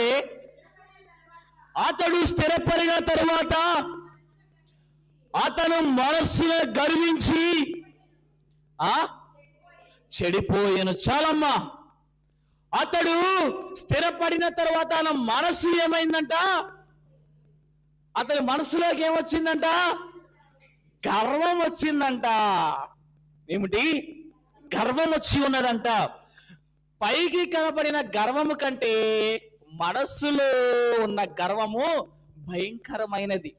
అతడు స్థిరపడిన తరువాత అతను మనస్సును గర్వించి చెడిపోయాను. చాలమ్మా. అతడు స్థిరపడిన తర్వాత తన మనస్సు ఏమైందంట? అతని మనసులోకి ఏమొచ్చిందంట? గర్వం వచ్చిందంట. ఏమిటి? గర్వం వచ్చి ఉన్నదంట. పైకి కనబడిన గర్వము కంటే మనస్సులో ఉన్న గర్వము భయంకరమైనది.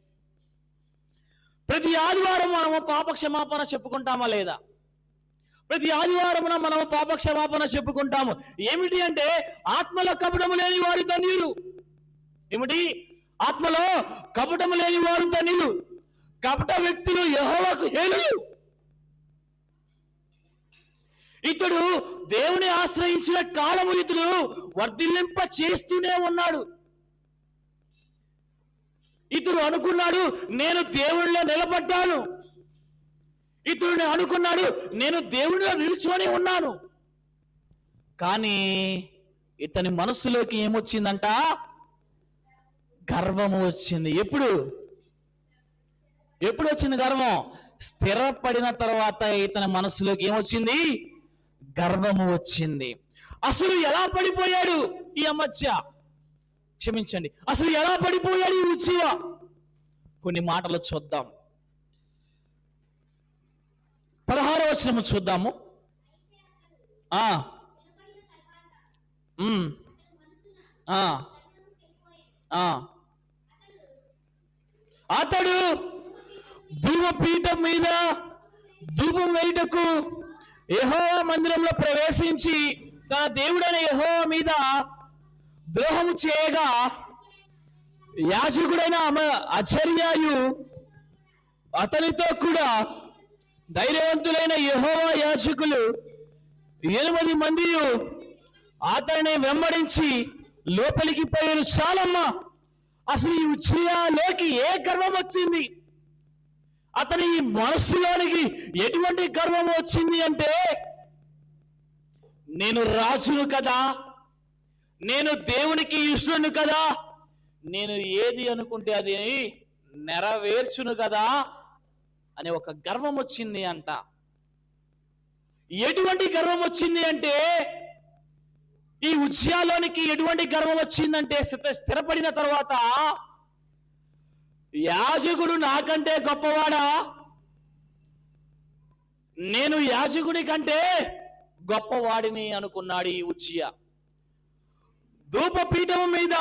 ప్రతి ఆదివారం మనము పాప క్షమాపణ చెప్పుకుంటామా లేదా? ప్రతి ఆదివారమున మనం పాపక్షమాపణ చెప్పుకుంటాము. ఏమిటి అంటే ఆత్మలో కపటము లేని వారు ధన్యులు. ఏమిటి? ఆత్మలో కపటము లేని వారు ధన్యులు. కపట వ్యక్తులు యెహోవాకు హేళులు. ఇతడు దేవుని ఆశ్రయించిన కాలము ఇతడు వర్ధిల్లింప చేస్తూనే ఉన్నాడు. ఇతడు అనుకున్నాడు నేను దేవుడిలో నిలబడ్డాను. ఇతడు అనుకున్నాడు నేను దేవుడిలో నిల్చొని ఉన్నాను. కానీ ఇతని మనస్సులోకి ఏమొచ్చిందంట? గర్వము వచ్చింది. ఎప్పుడు వచ్చింది గర్వం? స్థిరపడిన తర్వాత ఇతని మనస్సులోకి ఏమొచ్చింది? గర్వము వచ్చింది. అసలు ఎలా పడిపోయాడు ఈ అమత్య? క్షమించండి, అసలు ఎలా పడిపోయాడు ఈ ఉజ్జియా? కొన్ని మాటలు చూద్దాం. 16వ వచనము చూద్దాము. అతడు ధూపపీఠం మీద ధూపం వేయుటకు యెహోవా మందిరంలో ప్రవేశించి తన దేవుడైన యెహోవా మీద ద్రోహము చేయగా యాజకుడైన అజర్యాయు అతనితో కూడా ధైర్యవంతులైన యెహోవా యాజకులు 8 మంది అతన్ని వెంబడించి లోపలికి పోయారు. చాలమ్మా, అసలు ఈ ఉజ్జియాలోకి ఏ గర్వం వచ్చింది? అతని మనస్సులోనికి ఎటువంటి గర్వం వచ్చింది అంటే, నేను రాజును కదా, నేను దేవునికి ఇష్టను కదా, నేను ఏది అనుకుంటే అది నెరవేర్చును కదా అనే ఒక గర్వం వచ్చింది అంట. ఎటువంటి గర్వం వచ్చింది అంటే, ఈ ఉజ్జియాలోనికి ఎటువంటి గర్వం వచ్చిందంటే, స్థిరపడిన తర్వాత యాజకుడు నాకంటే గొప్పవాడా, నేను యాజకుడి కంటే గొప్పవాడిని అనుకున్నాడు ఈ ఉజ్జియా. ధూపపీఠం మీద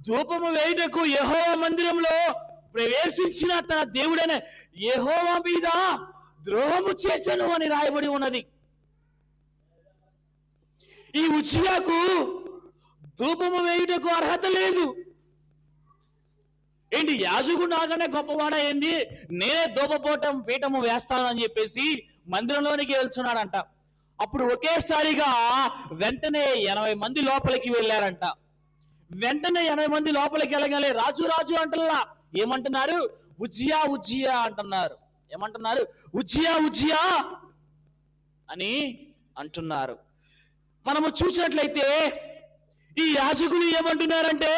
ధూపము వేయుటకు యెహోవా మందిరంలో ప్రవేశించిన తన దేవుడైన యెహోవా మీద ద్రోహము చేశాను అని రాయబడి ఉన్నది. ఈ ఉజ్జియాకు ధూపము వేయుటకు అర్హత లేదు. ఏంటి, యాజకుడు నాకనే గొప్పవాడా ఏంది, నేనే పీఠము వేస్తాను అని చెప్పేసి మందిరంలోనికి వెళ్తున్నాడంట. అప్పుడు ఒకేసారిగా వెంటనే 80 మంది లోపలికి వెళ్ళారంట. వెంటనే 80 మంది లోపలికి వెళ్ళగానే రాజు రాజు అంటల్లా, ఏమంటున్నారు? ఉజ్జియా ఉజ్జియా అంటున్నారు. ఏమంటున్నారు? ఉజ్జియా ఉజ్జియా అని అంటున్నారు. మనము చూసినట్లయితే ఈ యాజకులు ఏమంటున్నారంటే,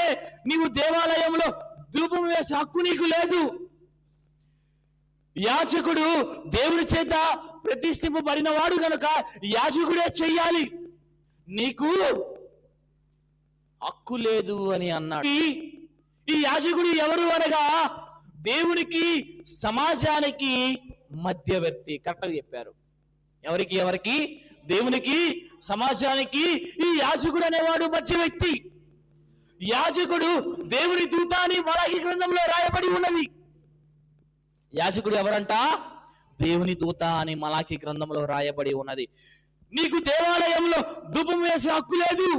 నీవు దేవాలయంలో ధూపం వేసే హక్కు నీకు లేదు. యాజకుడు దేవుని చేత ప్రతిష్ఠింపబడిన వాడు కనుక యాజకుడే చెయ్యాలి, నీకు హక్కు లేదు అని అన్నాడు. ఈ యాజకుడు ఎవరు అనగా దేవునికి సమాజానికి మధ్యవర్తి. కరెక్ట్గా చెప్పారు. ఎవరికి? దేవునికి సమాజానికి ఈ యాజకుడు అనేవాడు మధ్య వ్యక్తి. యాజకుడు దేవుని దూత అని మలాకి గ్రంథంలో రాయబడి ఉన్నది. యాజకుడు ఎవరంట? దేవుని దూత అని మలాకి గ్రంథంలో రాయబడి ఉన్నది. నీకు దేవాలయంలో ధూపం వేసే హక్కు లేదు.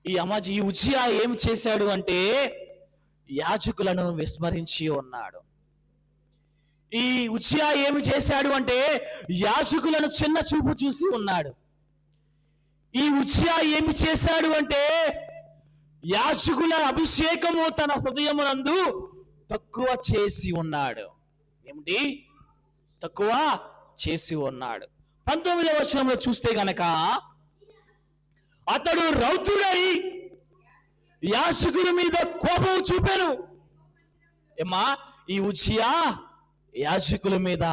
ఈ ఉజ్జియా ఏం చేశాడు అంటే, యాజకులను విస్మరించి ఉన్నాడు. ఈ ఉజ్జియా ఏమి చేశాడు అంటే, యాజకులను చిన్న చూపు చూసి ఉన్నాడు. ఈ ఉజ్జియా ఏమి చేశాడు అంటే, యాజకుల అభిషేకము తన హృదయమునందు తక్కువ చేసి ఉన్నాడు. ఏమిటి? తక్కువ చేసి ఉన్నాడు. 19వ వచనంలో చూస్తే గనక, అతడు రౌతుడై యాజకుల మీద కోపం చూపాను. ఏమ్మా, ఈ ఉజ్జియా యాజకుల మీద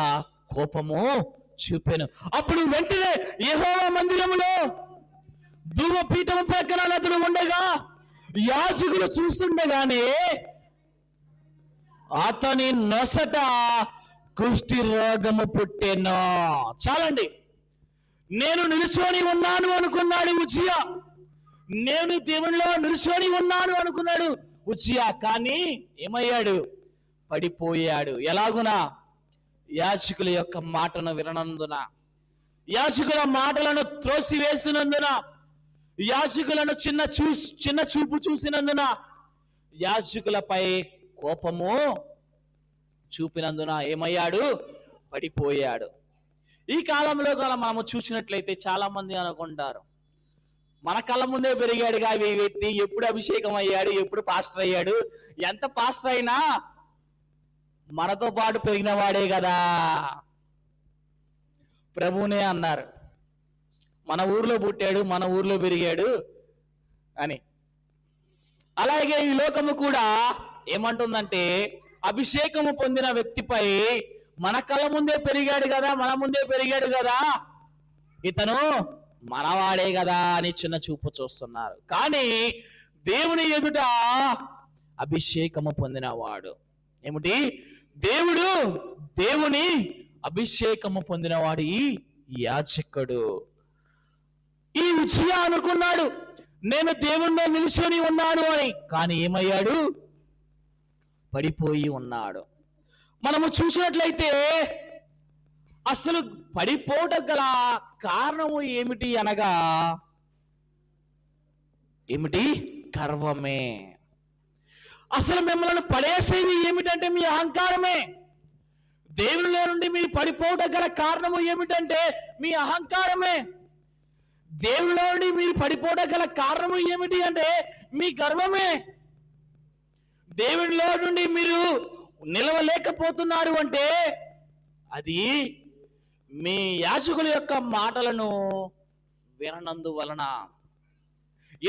కోపము చూపాను. అప్పుడు వెంటనే యెహోవా మందిరములో ధూపపీఠం ప్రక్కన అతడు ఉండగా యాజకులు చూస్తుండగానే అతని నొసట కుష్టి రోగము పుట్టెను. చాలండి, నేను నిలుచొని ఉన్నాను అనుకున్నాడు ఉజ్జియా. నేను దేవునిలో నిలుచొని ఉన్నాను అనుకున్నాడు ఉజ్జియా. కానీ ఏమయ్యాడు? పడిపోయాడు. ఎలాగునా? యాజకుల యొక్క మాటను విననందున, యాజకుల మాటలను త్రోసివేసినందున, యాజకులను చిన్న చూపు చూసినందున, యాజకులపై కోపము చూపినందున ఏమయ్యాడు? పడిపోయాడు. ఈ కాలంలో కూడా మనము చూసినట్లయితే చాలా మంది అనుకుంటారు, మన కళ్ళ ముందే పెరిగాడుగా ఈ వ్యక్తి, ఎప్పుడు అభిషేకం అయ్యాడు, ఎప్పుడు పాస్టర్ అయ్యాడు, ఎంత పాస్టర్ అయినా మనతో పాటు పెరిగిన వాడే కదా. ప్రభువునే అన్నారు, మన ఊర్లో పుట్టాడు, మన ఊర్లో పెరిగాడు అని. అలాగే ఈ లోకము కూడా ఏమంటుందంటే, అభిషేకము పొందిన వ్యక్తిపై మన కళ్ళ ముందే పెరిగాడు కదా, మన ముందే పెరిగాడు కదా, ఇతను మనవాడే కదా అని చిన్న చూపు చూస్తున్నారు. కానీ దేవుని ఎదుట అభిషేకము పొందినవాడు ఏమిటి? దేవుని అభిషేకము పొందినవాడు ఈ యాజకుడు. ఈ ఉజ్జియా అనుకున్నాడు, నేను దేవుణ్ణి నిలుచుని ఉన్నాను అని. కానీ ఏమయ్యాడు? పడిపోయి ఉన్నాడు. మనము చూసినట్లయితే అసలు పడిపోవట గల కారణము ఏమిటి అనగా, ఏమిటి? గర్వమే. అసలు మిమ్మల్ని పడేసేది ఏమిటంటే మీ అహంకారమే. దేవునిలో నుండి మీరు పడిపోవట గల కారణము ఏమిటంటే మీ అహంకారమే. దేవునిలో నుండి మీరు పడిపోవట గల కారణము ఏమిటి అంటే మీ గర్వమే. దేవునిలో నుండి మీరు నిలవలేకపోతున్నారు అంటే అది మీ యాజకుల యొక్క మాటలను విననందువలన.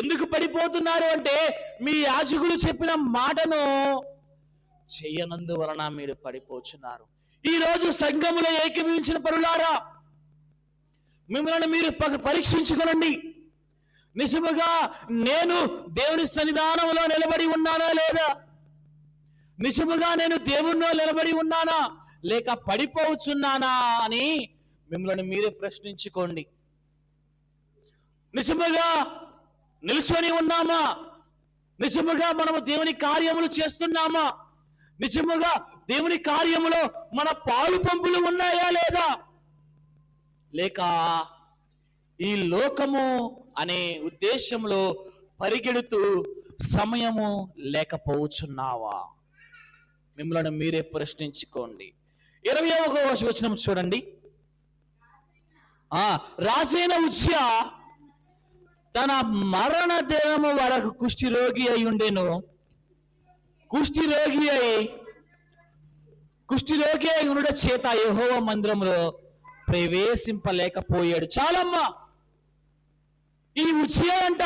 ఎందుకు పడిపోతున్నారు అంటే మీ యాజకులు చెప్పిన మాటను చేయనందువలన మీరు పడిపోతున్నారు. ఈ రోజు సంఘములో ఏకీభవించిన పరులారా, మిమ్మల్ని మీరు పరీక్షించుకోనండి. నిజముగా నేను దేవుని సన్నిధానంలో నిలబడి ఉన్నానా లేదా? నిజముగా నేను దేవుణ్ణి నిలబడి ఉన్నానా లేక పడిపోవచ్చున్నానా అని మిమ్మల్ని మీరే ప్రశ్నించుకోండి. నిజముగా నిల్చొని ఉన్నామా? నిజముగా మనము దేవుని కార్యములు చేస్తున్నామా? నిజముగా దేవుని కార్యములో మన పాలు పంపులు ఉన్నాయా లేదా? లేక ఈ లోకము అనే ఉద్దేశంలో పరిగెడుతూ సమయము లేకపోవచ్చున్నావా? మిమ్మల్ని మీరే ప్రశ్నించుకోండి. 21వ వచనం చూడండి. రాజైన ఉజ్జియా తన మరణ దినము వరకు కుష్ఠిరోగి అయి ఉండెను. కుష్ఠిరోగి అయి ఉండుట చేత యెహోవా మందిరంలో ప్రవేశింపలేకపోయాడు. చాలమ్మా, ఈ ఉజ్జియా అంట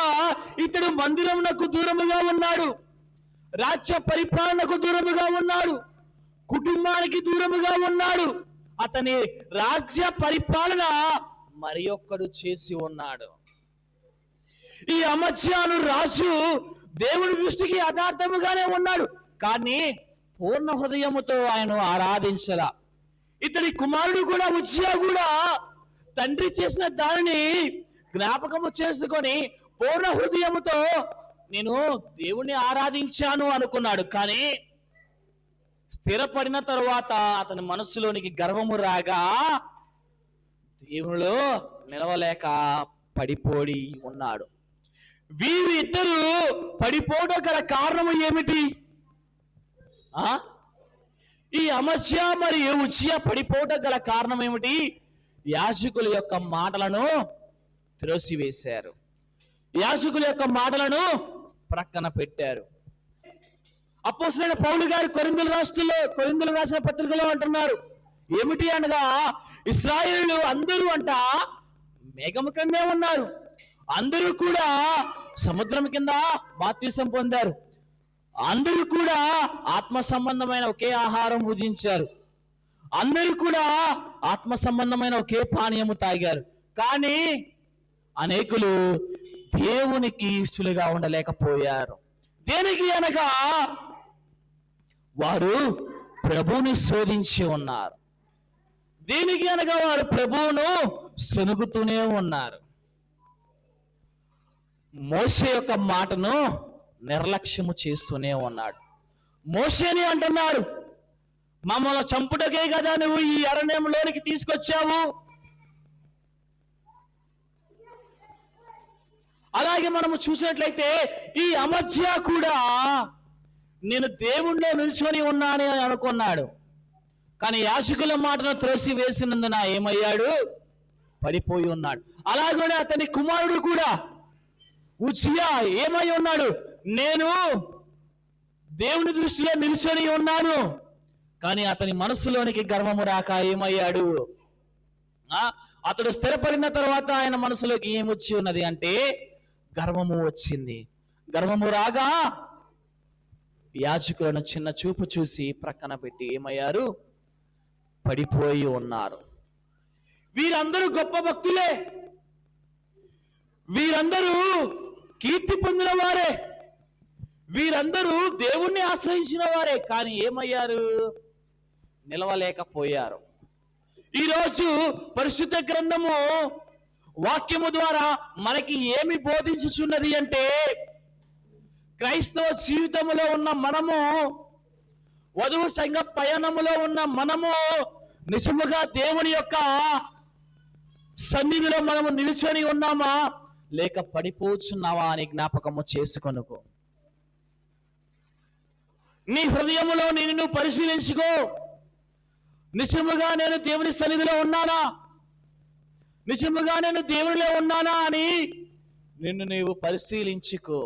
ఇతడు మందిరమునకు దూరముగా ఉన్నాడు, రాజ్య పరిపాలనకు దూరముగా ఉన్నాడు, కుటుంబానికి దూరముగా ఉన్నాడు. అతని రాజ్య పరిపాలన మరి ఒక్కడు చేసి ఉన్నాడు. ఈ అమజ్యాను రాజు దేవుని దృష్టికి యథార్థముగానే ఉన్నాడు, కానీ పూర్ణ హృదయముతో ఆయన ఆరాధించలా. ఇతడి కుమారుడు కూడా ఉజ్జియా కూడా తండ్రి చేసిన దానిని జ్ఞాపకము చేసుకొని పూర్ణ హృదయముతో నేను దేవుణ్ణి ఆరాధించాను అనుకున్నాడు. కానీ స్థిరపడిన తరువాత అతని మనస్సులోనికి గర్వము రాగా దేవునిలో నిలవలేక పడిపోయి ఉన్నాడు. వీరు ఇద్దరు పడిపోవడం గల కారణము ఏమిటి? ఈ అమజ్యా మరియు ఉజ్జియా పడిపోవడం గల కారణం ఏమిటి? యాజకుల యొక్క మాటలను త్రోసివేశారు, యాజకుల యొక్క మాటలను ప్రక్కన పెట్టారు. అపోస్తలుడైన పౌలు గారు కొరింథీయులు రాసిన పత్రికలో అంటున్నారు ఏమిటి అనగా, ఇశ్రాయేలు అందరూ అంట మేఘము కిందే ఉన్నారు, అందరూ కూడా సముద్రం కింద బాప్తిసం పొందారు, అందరూ కూడా ఆత్మ సంబంధమైన ఒకే ఆహారం భుజించారు, అందరూ కూడా ఆత్మ సంబంధమైన ఒకే పానీయము తాగారు. కానీ అనేకులు దేవునికి ఇష్టలుగా ఉండలేకపోయారు. దేనికి అనగా వారు ప్రభువుని శోధించి ఉన్నారు. దేనికి అనగా వారు ప్రభువును సొనుగుతూనే ఉన్నారు. మోషే యొక్క మాటను నిర్లక్ష్యము చేస్తూనే ఉన్నాడు. మోషేని అంటున్నారు, మమ్మల్ని చంపుటకే కదా నువ్వు ఈ అరణ్యంలోనికి తీసుకొచ్చావు. అలాగే మనము చూసినట్లయితే ఈ అమధ్య కూడా నేను దేవుణ్ణి నిల్చొని ఉన్నానని అనుకున్నాడు. కానీ యాజకుల మాటను త్రోసి వేసినందున ఏమయ్యాడు? పడిపోయి ఉన్నాడు. అలాగనే అతని కుమారుడు కూడా ఉజ్జియా ఏమై ఉన్నాడు? నేను దేవుని దృష్టిలో నిల్చొని ఉన్నాను. కానీ అతని మనసులోనికి గర్వము రాక ఏమయ్యాడు? అతడు స్థిరపడిన తర్వాత ఆయన మనసులోకి ఏమొచ్చి ఉన్నది అంటే గర్వము వచ్చింది. గర్వము రాగా యాజకులను చిన్న చూపు చూసి ప్రక్కన పెట్టి ఏమయ్యారు? పడిపోయి ఉన్నారు. వీరందరూ గొప్ప భక్తులే, వీరందరూ కీర్తి పొందిన వారే, వీరందరూ దేవుణ్ణి ఆశ్రయించిన వారే. కానీ ఏమయ్యారు? నిలవలేకపోయారు. ఈరోజు పరిశుద్ధ గ్రంథము వాక్యము ద్వారా మనకి ఏమి బోధించుచున్నది అంటే, క్రైస్తవ జీవితంలో ఉన్న మనము, వధువు సంఘ పయనములో ఉన్న మనము నిజముగా దేవుని యొక్క సన్నిధిలో మనము నిలుచొని ఉన్నామా లేక పడిపోచున్నావా అని జ్ఞాపకము చేసుకొనుకో. నీ హృదయములో నిన్ను పరిశీలించుకో. నిజముగా నేను దేవుని సన్నిధిలో ఉన్నానా, నిజముగా నేను దేవునిలో ఉన్నానా అని నిన్ను నీవు పరిశీలించుకో.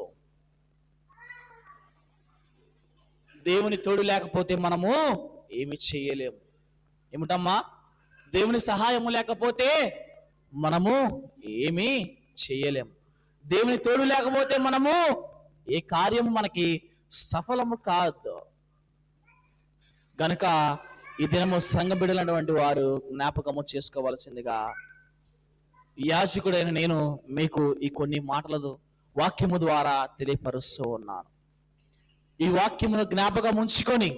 దేవుని తోడు లేకపోతే మనము ఏమి చేయలేము. ఏమిటమ్మా? దేవుని సహాయము లేకపోతే మనము ఏమీ చేయలేము. దేవుని తోడు లేకపోతే మనము ఏ కార్యము మనకి సఫలము కాదు. గనుక ఈ దినము సంఘ బిడ్డలైనటువంటి వారు జ్ఞాపకము చేసుకోవాల్సిందిగా యాజకుడైన నేను మీకు ఈ కొన్ని మాటలు వాక్యము ద్వారా తెలియపరుస్తూ ఉన్నాను. ఈ వాక్యమును జ్ఞాపకం ఉంచుకొని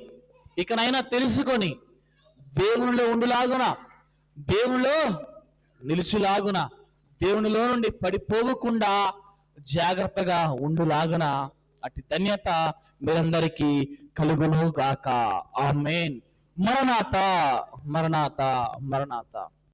ఇకనైనా తెలుసుకొని దేవునిలో ఉండులాగున, దేవునిలో నిలుచులాగున, దేవునిలో నుండి పడిపోకుండా జాగ్రత్తగా ఉండులాగున అట్టి ధన్యత మీరందరికీ కలుగును గాక. ఆమేన్. మరణాత మరణాత మరణాత.